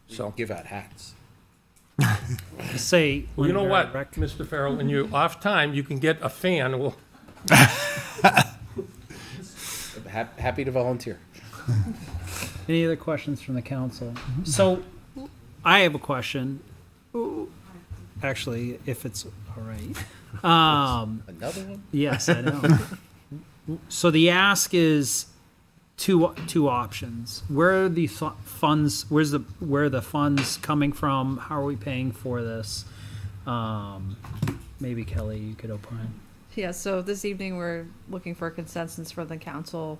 So, Give out hats. Say. well, you know when what, you're Mr. Farrell, when you're off time, you can get a fan, well, Happy to volunteer. Any other questions from the council? So, I have a question. Actually, if it's all right. Another one? Yes, I know. So the ask is two options. Where are the funds? Where are the funds coming from? How are we paying for this? Maybe Kelly, you could opine. Yeah, so this evening, we're looking for a consensus for the council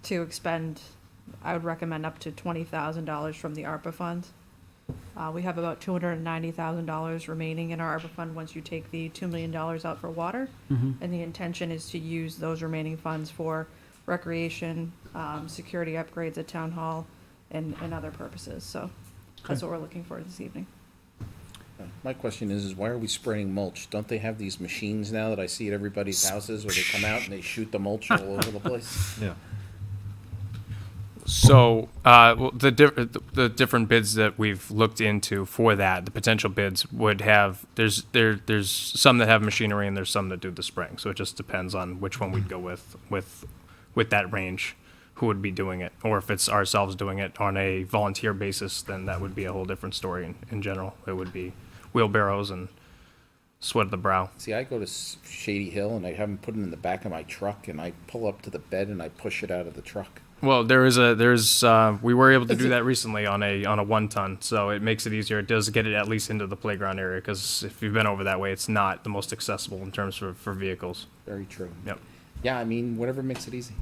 to expend, I would recommend up to $20,000 from the ARPA fund. We have about $290,000 remaining in our ARPA fund once you take the $2 million out for water. And the intention is to use those remaining funds for recreation, security upgrades at town hall, and other purposes. So that's what we're looking for this evening. My question is why are we spraying mulch? Don't they have these machines now that I see at everybody's houses where they come out and they shoot the mulch all over the place? Yeah. So, well, the different bids that we've looked into for that, the potential bids would have, there's some that have machinery and there's some that do the spraying. So it just depends on which one we'd go with that range, who would be doing it. Or if it's ourselves doing it on a volunteer basis, then that would be a whole different story in general. It would be wheelbarrows and sweat of the brow. See, I go to Shady Hill and I have them put it in the back of my truck and I pull up to the bed and I push it out of the truck. Well, we were able to do that recently on a 1 ton, so it makes it easier. It does get it at least into the playground area, because if you've been over that way, it's not the most accessible in terms for vehicles. Very true. Yep. Yeah, I mean, whatever makes it easy.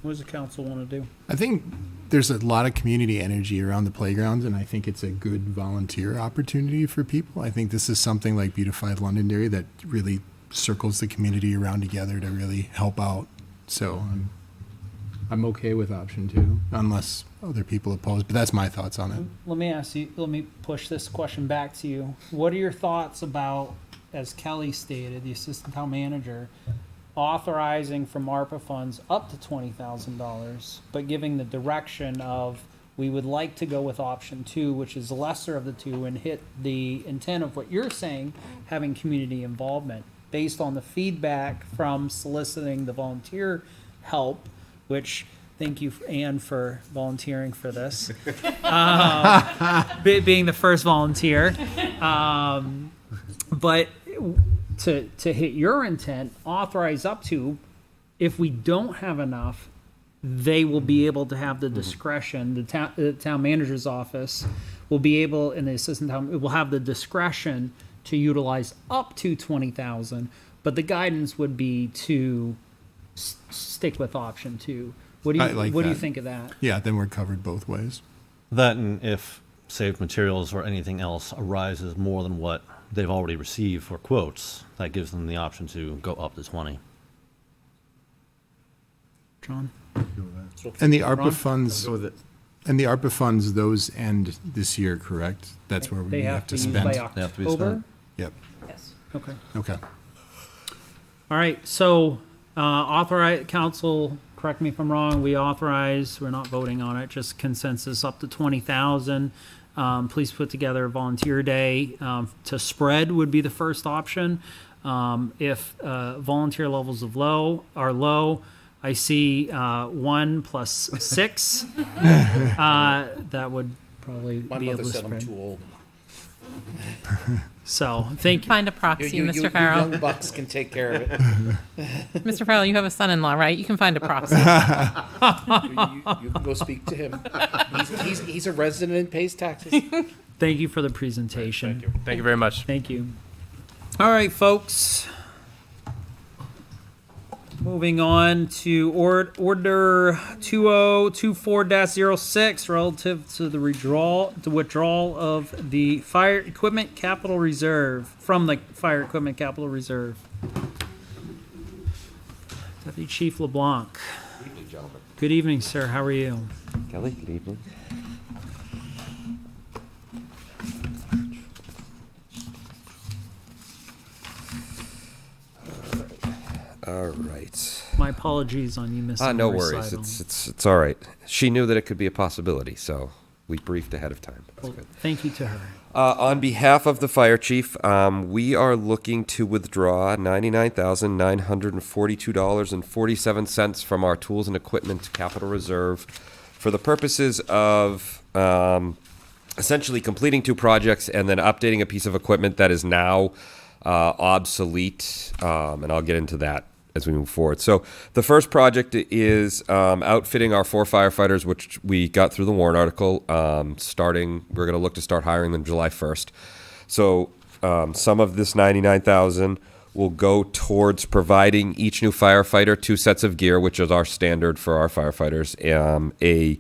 What does the council want to do? I think there's a lot of community energy around the playgrounds, and I think it's a good volunteer opportunity for people. I think this is something like Beautified Londonderry that really circles the community around together to really help out. So I'm okay with option 2, unless other people oppose, but that's my thoughts on it. Let me push this question back to you. What are your thoughts about, as Kelly stated, the assistant town manager, authorizing from ARPA funds up to $20,000, but giving the direction of, we would like to go with option 2, which is the lesser of the two, and hit the intent of what you're saying, having community involvement, based on the feedback from soliciting the volunteer help, which, thank you, Anne, for volunteering for this, being the first volunteer. But to hit your intent, authorize up to, if we don't have enough, they will be able to have the discretion, the town manager's office will be able, and the assistant town, will have the discretion to utilize up to 20,000, but the guidance would be to stick with option 2. What do you, I like what do you that. think of that? Yeah, then we're covered both ways. That, and if saved materials or anything else arises more than what they've already received for quotes, that gives them the option to go up to 20. John? And the Ron? ARPA funds, Go with it. and the ARPA funds, those end this year, correct? That's where They we have have to to use spend. by They have to be October? spent. Yep. Yes. Okay. Okay. All right, so authorize, council, correct me if I'm wrong, we're not voting on it, just consensus up to 20,000. Please put together a volunteer day. To spread would be the first option. If volunteer levels are low, I see 1 plus 6. That would probably be able to spread. old. So, thank you. Find a proxy, Mr. Farrell. young bucks can take care of it. Mr. Farrell, you have a son-in-law, right? You can find a proxy. You can go speak to him. He's a resident and pays taxes. Thank you for the presentation. Thank you. Thank you very much. Thank you. All right, folks. Moving on to order 2024-06 relative to the withdrawal of the fire equipment capital reserve from the fire equipment capital reserve. Deputy Chief LeBlanc. Good evening, gentlemen. Good evening, sir. How are you? Kelly, good evening. All right. My apologies on you missing No the worries. recital. It's all right. She knew that it could be a possibility, so we briefed ahead of time. That's Well, good. thank you to her. On behalf of the fire chief, we are looking to withdraw $99,942.47 from our tools and equipment capital reserve for the purposes of essentially completing 2 projects and then updating a piece of equipment that is now obsolete, and I'll get into that as we move forward. So the first project is outfitting our 4 firefighters, which we got through the warrant article. We're going to look to start hiring them July 1st. So some of this $99,000 will go towards providing each new firefighter 2 sets of gear, which is our standard for our firefighters, a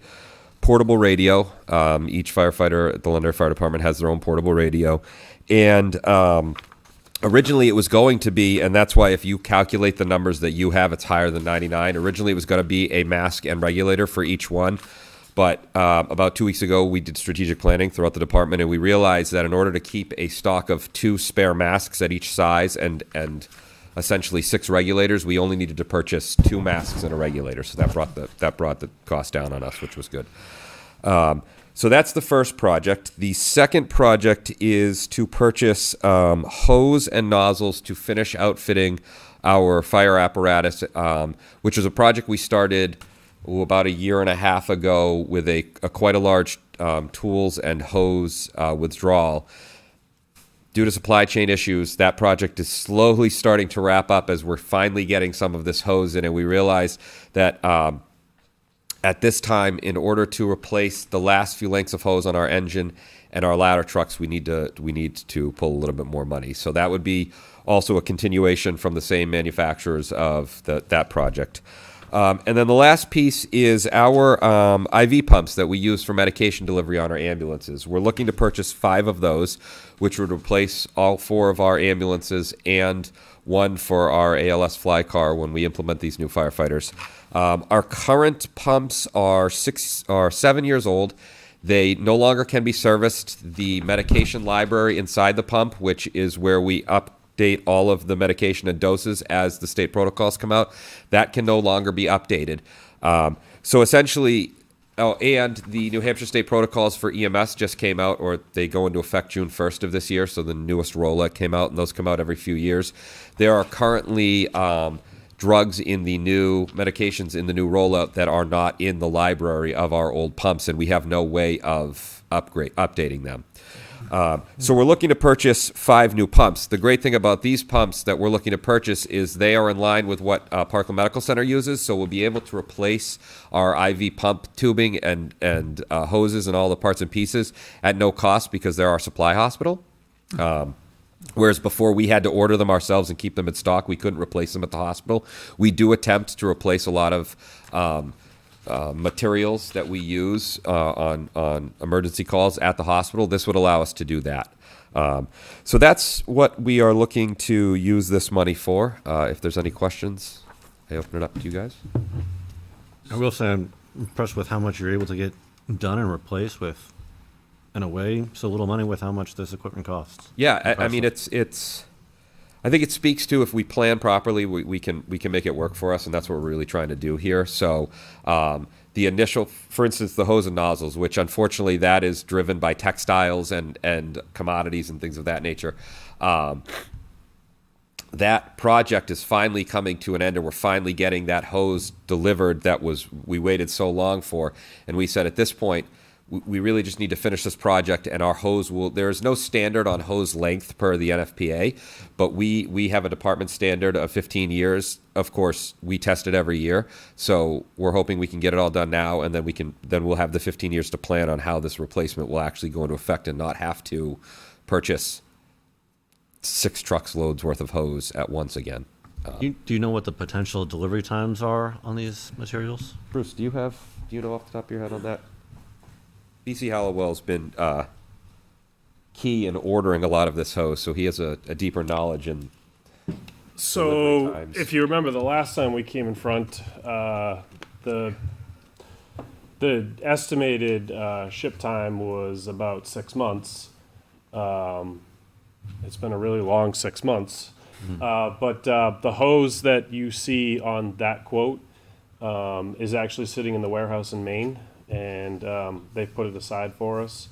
portable radio. Each firefighter at the Londonderry Fire Department has their own portable radio. And originally, it was going to be, and that's why if you calculate the numbers that you have, it's higher than 99. Originally, it was going to be a mask and regulator for each one. But about 2 weeks ago, we did strategic planning throughout the department, and we realized that in order to keep a stock of 2 spare masks at each size and essentially 6 regulators, we only needed to purchase 2 masks and a regulator. So that brought the cost down on us, which was good. So that's the first project. The second project is to purchase hose and nozzles to finish outfitting our fire apparatus, which was a project we started about 1.5 years ago with a quite a large tools and hose withdrawal. Due to supply chain issues, that project is slowly starting to wrap up as we're finally getting some of this hose in, and we realized that at this time, in order to replace the last few lengths of hose on our engine and our ladder trucks, we need to pull a little bit more money. So that would be also a continuation from the same manufacturers of that project. And then the last piece is our IV pumps that we use for medication delivery on our ambulances. We're looking to purchase 5 of those, which would replace all 4 of our ambulances and 1 for our ALS fly car when we implement these new firefighters. Our current pumps are 7 years old. They no longer can be serviced. The medication library inside the pump, which is where we update all of the medication and doses as the state protocols come out, that can no longer be updated. So essentially, and the New Hampshire state protocols for EMS just came out, or they go into effect June 1st of this year. So the newest rollout came out, and those come out every few years. There are currently drugs in the new medications in the new rollout that are not in the library of our old pumps, and we have no way of updating them. So we're looking to purchase 5 new pumps. The great thing about these pumps that we're looking to purchase is they are in line with what Parkland Medical Center uses. So we'll be able to replace our IV pump tubing and hoses and all the parts and pieces at no cost because they're our supply hospital. Whereas before we had to order them ourselves and keep them in stock, we couldn't replace them at the hospital. We do attempt to replace a lot of materials that we use on emergency calls at the hospital. This would allow us to do that. So that's what we are looking to use this money for. If there's any questions, I open it up to you guys. I will say I'm impressed with how much you're able to get done and replace with, in a way, so little money with how much this equipment costs. Yeah, I mean, it's. I think it speaks to if we plan properly, we can make it work for us, and that's what we're really trying to do here. So the initial, for instance, the hose and nozzles, which unfortunately that is driven by textiles and commodities and things of that nature. That project is finally coming to an end, and we're finally getting that hose delivered that we waited so long for. And we said at this point, we really just need to finish this project, and our hose there is no standard on hose length per the NFPA, but we have a department standard of 15 years. Of course, we test it every year, so we're hoping we can get it all done now, and then we'll have the 15 years to plan on how this replacement will actually go into effect and not have to purchase 6 trucks loads worth of hose at once again. Do you know what the potential delivery times are on these materials? Bruce, do you know off the top of your head on that? BC Hallowell's been key in ordering a lot of this hose, so he has a deeper knowledge in. So, if you remember, the last time we came in front, the estimated ship time was about 6 months. It's been a really long 6 months, but the hose that you see on that quote is actually sitting in the warehouse in Maine. And they've put it aside for us.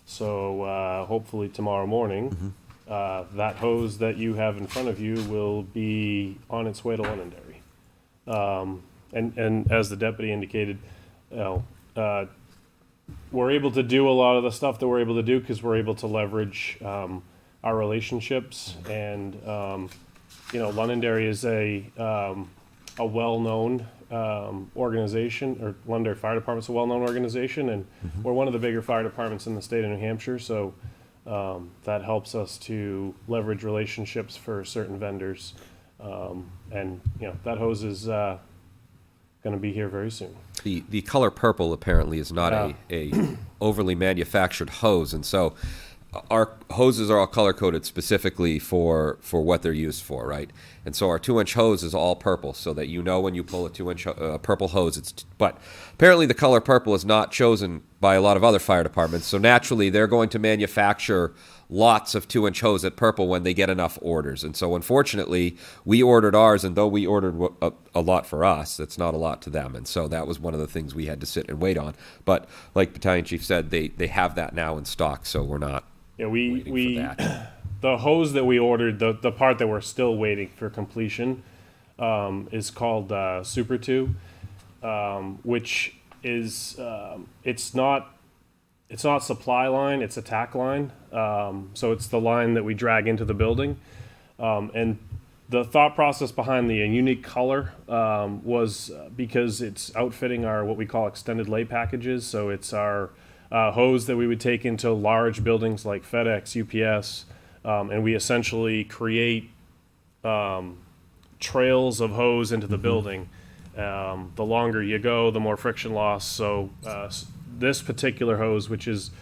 So hopefully tomorrow morning, that hose that you have in front of you will be on its way to Londonderry. And as the deputy indicated, we're able to do a lot of the stuff that we're able to do because we're able to leverage our relationships. And Londonderry is a well-known organization, or Londonderry Fire Department's a well-known organization, and we're one of the bigger fire departments in the state of New Hampshire, so that helps us to leverage relationships for certain vendors, and that hose is going to be here very soon. The color purple apparently is not a overly manufactured hose, and so our hoses are all color coded specifically for what they're used for, right? And so our 2-inch hose is all purple, so that when you pull a 2-inch purple hose, but apparently the color purple is not chosen by a lot of other fire departments. So naturally, they're going to manufacture lots of 2-inch hose at purple when they get enough orders. And so unfortunately, we ordered ours, and though we ordered a lot for us, it's not a lot to them. And so that was one of the things we had to sit and wait on. But like Battalion Chief said, they have that now in stock, so we're not. Yeah, the hose that we ordered, the part that we're still waiting for completion, is called Super 2, which is it's not supply line, it's attack line. So it's the line that we drag into the building, and the thought process behind the unique color was because it's outfitting our what we call extended lay packages. So it's our hose that we would take into large buildings like FedEx, UPS, and we essentially create trails of hose into the building. The longer you go, the more friction loss. So this particular hose, which is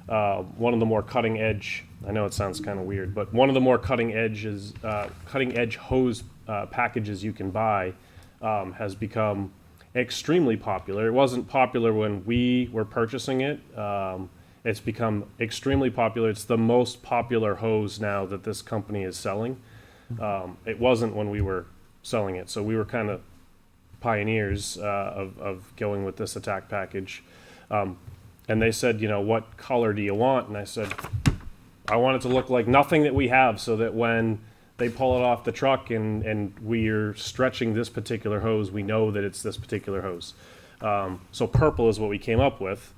one of the more cutting edge, I know it sounds kind of weird, but one of the more cutting edge hose packages you can buy, has become extremely popular. It wasn't popular when we were purchasing it. It's become extremely popular. It's the most popular hose now that this company is selling. It wasn't when we were selling it. So we were kind of pioneers of going with this attack package. And they said, what color do you want? And I said, I want it to look like nothing that we have, so that when they pull it off the truck and we're stretching this particular hose, we know that it's this particular hose. So purple is what we came up with.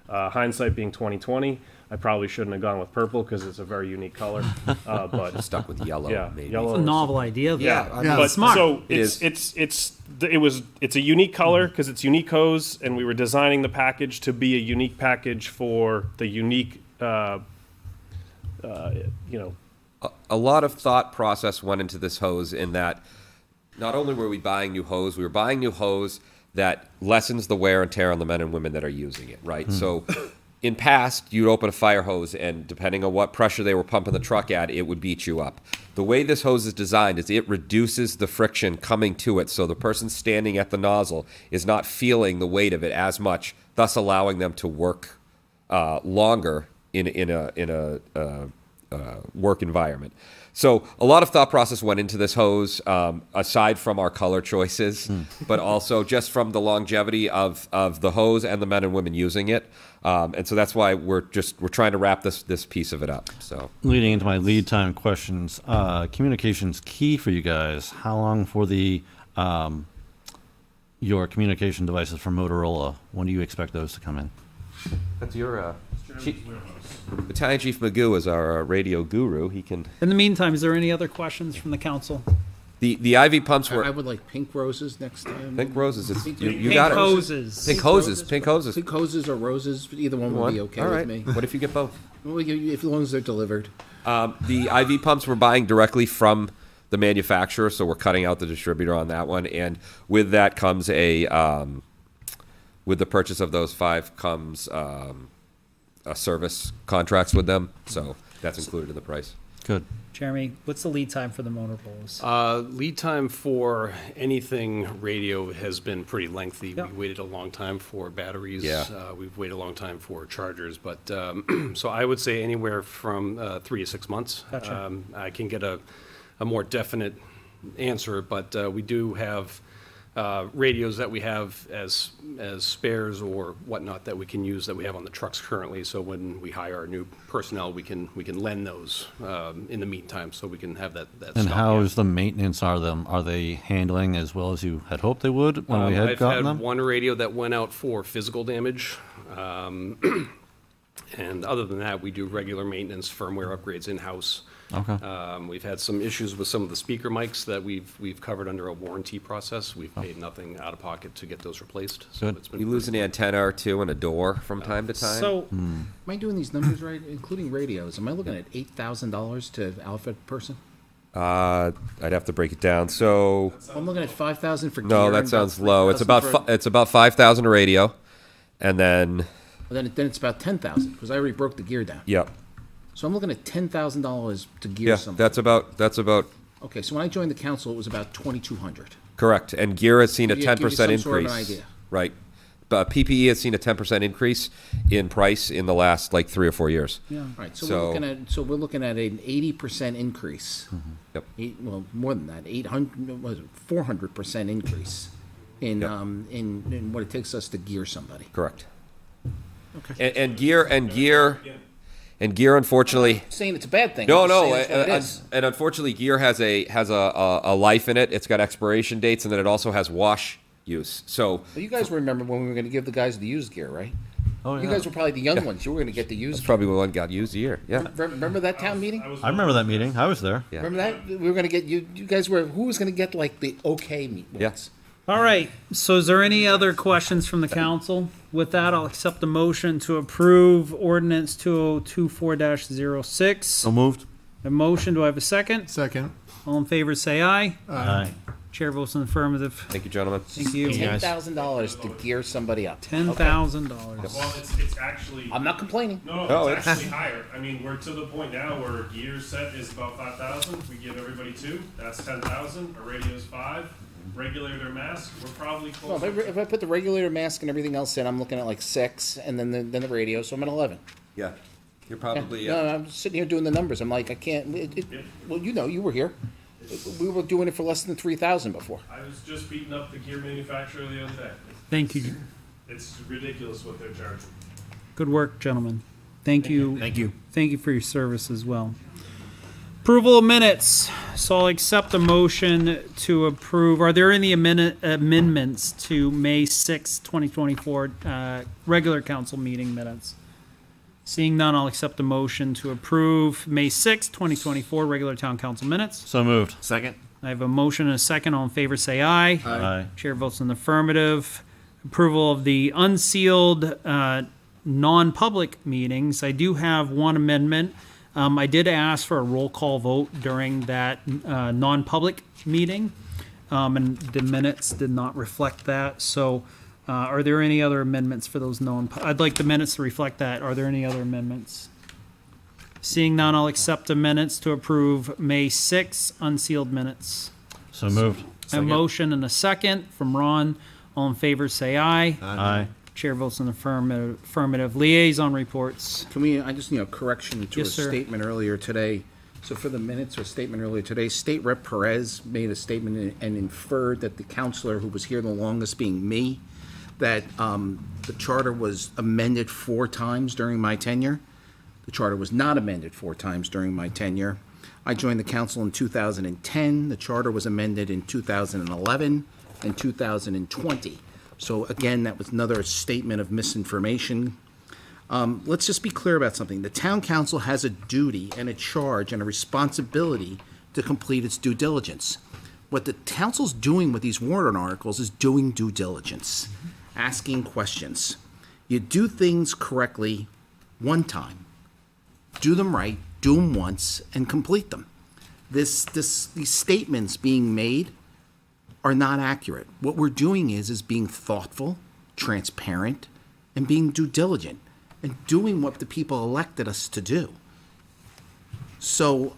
Hindsight being 2020. I probably shouldn't have gone with purple because it's a very unique color. But Stuck with yellow, yeah, maybe. yellow. It's a novel idea. Though. Yeah, I Yeah. But smart. so It it's a unique color because it's unique hose, and we were designing the package to be a unique package for the unique, A lot of thought process went into this hose in that not only were we buying new hose, we were buying new hose that lessens the wear and tear on the men and women that are using it, right? So in past, you'd open a fire hose and depending on what pressure they were pumping the truck at, it would beat you up. The way this hose is designed is it reduces the friction coming to it, so the person standing at the nozzle is not feeling the weight of it as much, thus allowing them to work longer in a work environment. So a lot of thought process went into this hose, aside from our color choices, but also just from the longevity of the hose and the men and women using it. And so that's why we're trying to wrap this piece of it up. So Leading into my lead time questions, communication's key for you guys. How long for the your communication devices from Motorola? When do you expect those to come in? that's your Battalion Chief Magoo is our radio guru. He can. In the meantime, is there any other questions from the council? The IV pumps were I would like pink roses next time. pink roses. It's, you Pink got it. hoses. Pink hoses. Pink hoses. Pink hoses or roses, either one would One. be okay All with right. me. What if you get both? Well, as long as they're delivered. The IV pumps we're buying directly from the manufacturer, so we're cutting out the distributor on that one. And with that comes with the purchase of those 5 comes a service contracts with them. So that's included in the price. Good. Jeremy, what's the lead time for the motorholes? Lead time for anything radio has been pretty lengthy. Yep. We waited a long time for batteries. Yeah. We've waited a long time for chargers, but so I would say anywhere from 3 to 6 months. Gotcha. I can get a more definite answer, but we do have radios that we have as spares or whatnot that we can use that we have on the trucks currently. So when we hire our new personnel, we can lend those in the meantime, so we can have that. And stock, how yeah. is the maintenance? Are they handling as well as you had hoped they would when we had I've gotten had them? one radio that went out for physical damage. And other than that, we do regular maintenance, firmware upgrades in-house. Okay. We've had some issues with some of the speaker mics that we've covered under a warranty process. We've paid nothing out of pocket to get those replaced. So Good. it's been We lose an antenna or two and a door from time to time. So, Am I doing these numbers right, including radios? Am I looking at $8,000 to outfit person? I'd have to break it down. So I'm looking at 5,000 for gear. no, and that about sounds low. It's 3,000 about for- it's about 5,000 a radio, and then Then it's about 10,000 because I already broke the gear down. yep, So I'm looking at $10,000 to gear yeah, something. that's about Okay, so when I joined the council, it was about 2,200. correct. And gear has seen a Give you 10% some increase. sort of an idea. Right, but PPE has seen a 10% increase in price in the last like 3 or 4 years. yeah. Right, so, So- we're looking at an 80% increase. Yep. Well, more than that, 400% increase in Yep. in what it takes us to gear somebody. Correct. Okay. And gear, unfortunately. Saying it's a bad thing. No, I'm just no, saying that's what it is. and unfortunately, gear has a life in it. It's got expiration dates, and then it also has wash use. So Well, you guys remember when we were going to give the guys the used gear, right? Oh, You yeah. guys were probably the young ones. You were going to get the that's used. probably one got used year. Yeah. Remember that town meeting? I remember that meeting. I was there. Yeah. Remember that? We were going to get you. You guys were. Who was going to get like the okay meat ones? Yes. All right, so is there any other questions from the council? With that, I'll accept a motion to approve ordinance 2024-06. So moved. A motion, do I have a second? Second. All in favor, say aye. Aye. Chair votes in the affirmative. Thank you, gentlemen. Thank you. $10,000 to gear somebody up. $10,000. Well, it's actually. I'm not complaining. No, it's it's- actually higher. I mean, we're to the point now where gear set is about 5,000. We give everybody 2. That's 10,000. A radio's 5. Regulator mask, we're probably Well, close. if I put the regulator mask and everything else in, I'm looking at like 6, and then the radio, so I'm at 11. Yeah. You're probably. No, I'm sitting here doing the numbers. I'm like, I can't. Well, you were here. We were doing it for less than 3,000 before. I was just beating up the gear manufacturer the other day. Thank you. It's ridiculous what they're charging. Good work, gentlemen. Thank you. Thank you. Thank you for your service as well. Approval of minutes. So I'll accept a motion to approve. Are there any amendments to May 6, 2024, regular council meeting minutes? Seeing none, I'll accept a motion to approve May 6, 2024 regular town council minutes. So moved. Second? I have a motion and a second. All in favor, say aye. Aye. Chair votes in the affirmative. Approval of the unsealed non-public meetings. I do have one amendment. I did ask for a roll call vote during that non-public meeting, and the minutes did not reflect that. So are there any other amendments for those I'd like the minutes to reflect that. Are there any other amendments? Seeing none, I'll accept the minutes to approve May 6 unsealed minutes. So moved. A motion and a second from Ron. All in favor, say aye. Aye. Chair votes in the affirmative. Liaison reports. Can we, I just need a correction to Yes, a sir. statement earlier today. So for the minutes, or statement earlier today, State Rep Perez made a statement and inferred that the counselor who was here the longest, being me, that the charter was amended 4 times during my tenure. The charter was not amended 4 times during my tenure. I joined the council in 2010. The charter was amended in 2011 and 2020. So again, that was another statement of misinformation. Let's just be clear about something. The town council has a duty and a charge and a responsibility to complete its due diligence. What the council's doing with these warrant articles is doing due diligence, asking questions. You do things correctly one time, do them right, do them once, and complete them. These statements being made are not accurate. What we're doing is being thoughtful, transparent, and being due diligent, and doing what the people elected us to do. So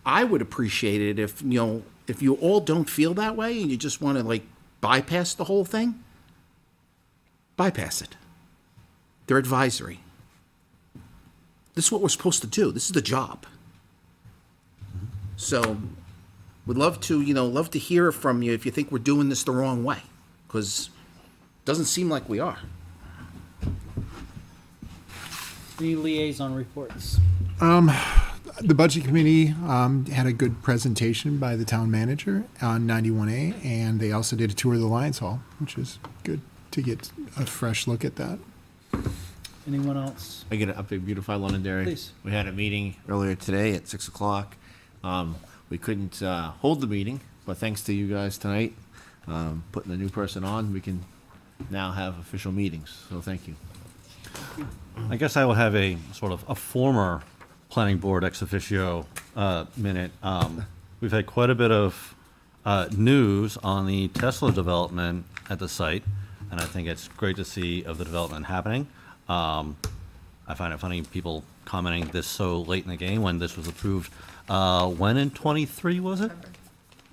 I would appreciate it if you all don't feel that way and you just want to bypass the whole thing, bypass it. They're advisory. This is what we're supposed to do. This is the job. So would love to hear from you if you think we're doing this the wrong way, because it doesn't seem like we are. Any liaison reports? The Budget Committee had a good presentation by the town manager on 91A, and they also did a tour of the Lions Hall, which is good to get a fresh look at that. Anyone else? I get an update, Beautify Londonderry. Please. We had a meeting earlier today at 6 o'clock. We couldn't hold the meeting, but thanks to you guys tonight, putting the new person on, we can now have official meetings. So thank you. I guess I will have a sort of a former planning board ex officio minute. We've had quite a bit of news on the Tesla development at the site, and I think it's great to see of the development happening. I find it funny people commenting this so late in the game when this was approved. When in 23 was it?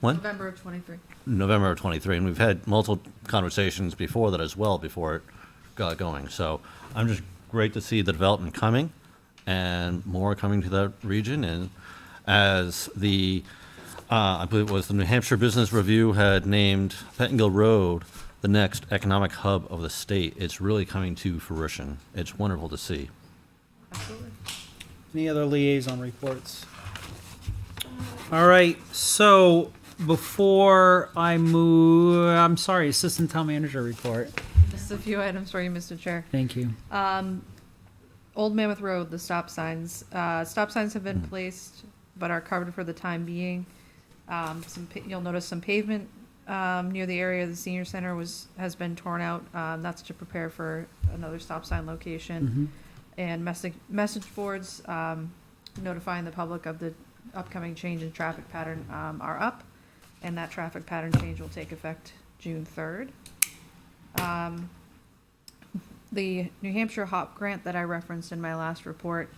When? November of 23. November of 23, and we've had multiple conversations before that as well, before it got going. So I'm just great to see the development coming and more coming to that region. And as the, I believe it was the New Hampshire Business Review had named Pettingill Road the next economic hub of the state, it's really coming to fruition. It's wonderful to see. Absolutely. Any other liaison reports? All right, so before I move, I'm sorry, Assistant Town Manager report. Just a few items for you, Mr. Chair. Thank you. Old Mammoth Road, the stop signs. Stop signs have been placed, but are covered for the time being. You'll notice some pavement near the area of the senior center has been torn out. That's to prepare for another stop sign location. And message boards notifying the public of the upcoming change in traffic pattern are up, and that traffic pattern change will take effect June 3rd. The New Hampshire HOP grant that I referenced in my last report,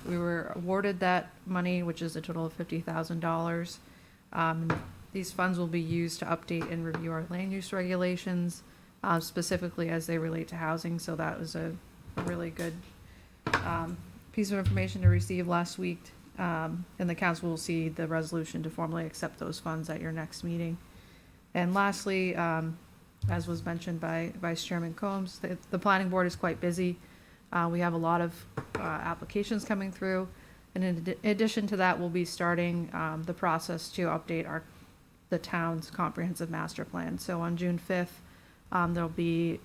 we were awarded that money, which is a total of $50,000. These funds will be used to update and review our land use regulations, specifically as they relate to housing. So that was a really good piece of information to receive last week. And the council will see the resolution to formally accept those funds at your next meeting. And lastly, as was mentioned by Vice Chairman Combs, the planning board is quite busy. We have a lot of applications coming through. And in addition to that, we'll be starting the process to update the town's comprehensive master plan. So on June 5th, there'll be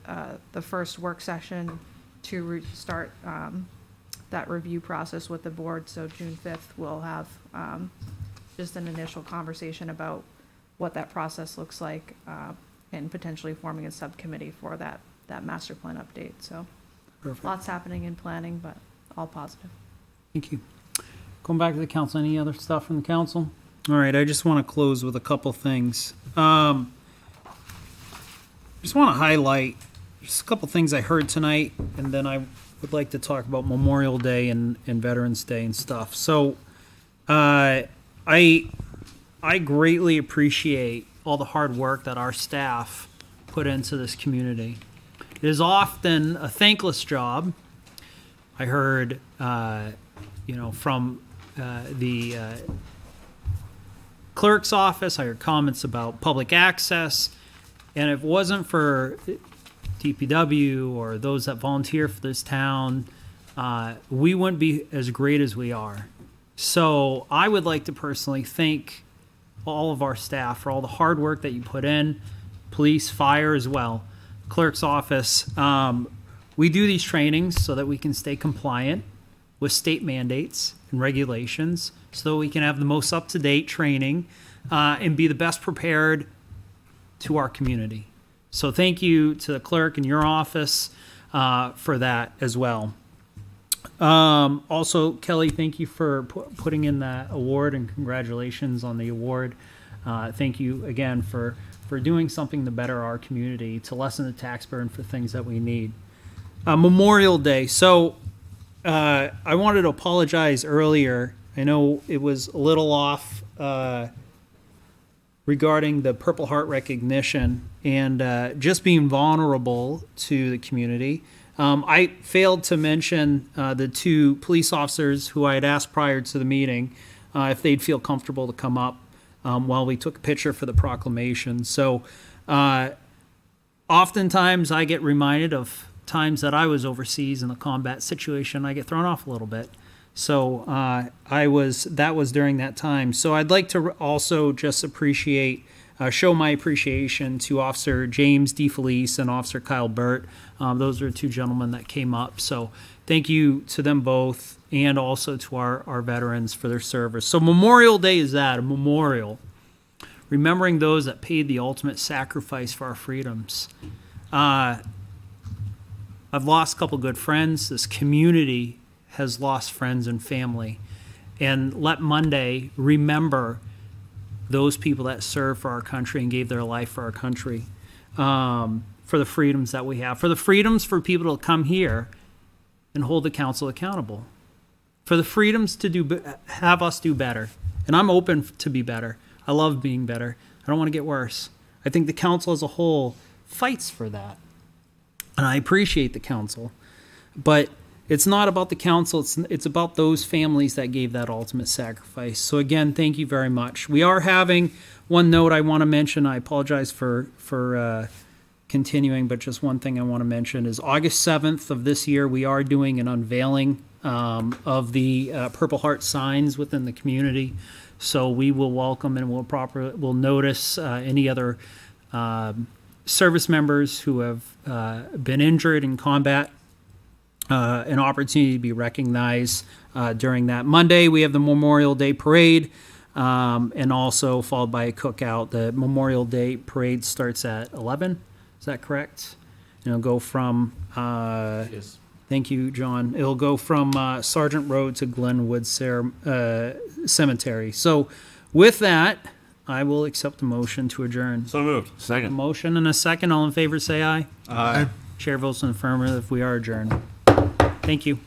the first work session to start that review process with the board. So June 5th, we'll have just an initial conversation about what that process looks like, and potentially forming a subcommittee for that master plan update. So Perfect. lots happening in planning, but all positive. Thank you. Going back to the council, any other stuff from the council? All right, I just want to close with a couple things. Just want to highlight just a couple things I heard tonight, and then I would like to talk about Memorial Day and Veterans Day and stuff. So, I greatly appreciate all the hard work that our staff put into this community. It is often a thankless job. I heard, from the clerk's office, I heard comments about public access, and if it wasn't for DPW or those that volunteer for this town, we wouldn't be as great as we are. So I would like to personally thank all of our staff for all the hard work that you put in, police, fire as well, clerk's office. We do these trainings so that we can stay compliant with state mandates and regulations, so that we can have the most up-to-date training and be the best prepared to our community. So thank you to the clerk in your office for that as well. Also, Kelly, thank you for putting in that award, and congratulations on the award. Thank you again for doing something to better our community, to lessen the tax burden for things that we need. Memorial Day. So I wanted to apologize earlier. I know it was a little off regarding the Purple Heart recognition and just being vulnerable to the community. I failed to mention the two police officers who I had asked prior to the meeting if they'd feel comfortable to come up while we took a picture for the proclamation. So oftentimes I get reminded of times that I was overseas in a combat situation. I get thrown off a little bit. So that was during that time. So I'd like to also just show my appreciation to Officer James DeFelice and Officer Kyle Burt. Those are two gentlemen that came up. So thank you to them both, and also to our veterans for their service. So Memorial Day is that, a memorial, remembering those that paid the ultimate sacrifice for our freedoms. I've lost a couple good friends. This community has lost friends and family. And let Monday remember those people that served for our country and gave their life for our country, for the freedoms that we have, for the freedoms for people to come here and hold the council accountable, for the freedoms to have us do better. And I'm open to be better. I love being better. I don't want to get worse. I think the council as a whole fights for that. And I appreciate the council. But it's not about the council. It's about those families that gave that ultimate sacrifice. So again, thank you very much. We are having one note I want to mention. I apologize for continuing, but just one thing I want to mention is August 7th of this year, we are doing an unveiling of the Purple Heart signs within the community. So we will welcome and we'll notice any other service members who have been injured in combat, an opportunity to be recognized during that. Monday, we have the Memorial Day Parade, and also followed by a cookout. The Memorial Day Parade starts at 11. Is that correct? And it'll go from, Yes. Thank you, John. It'll go from Sergeant Road to Glenwood Cemetery. So with that, I will accept the motion to adjourn. So moved. A Second. motion and a second. All in favor, say aye. Aye. Chair votes in affirmative. We are adjourned. Thank you.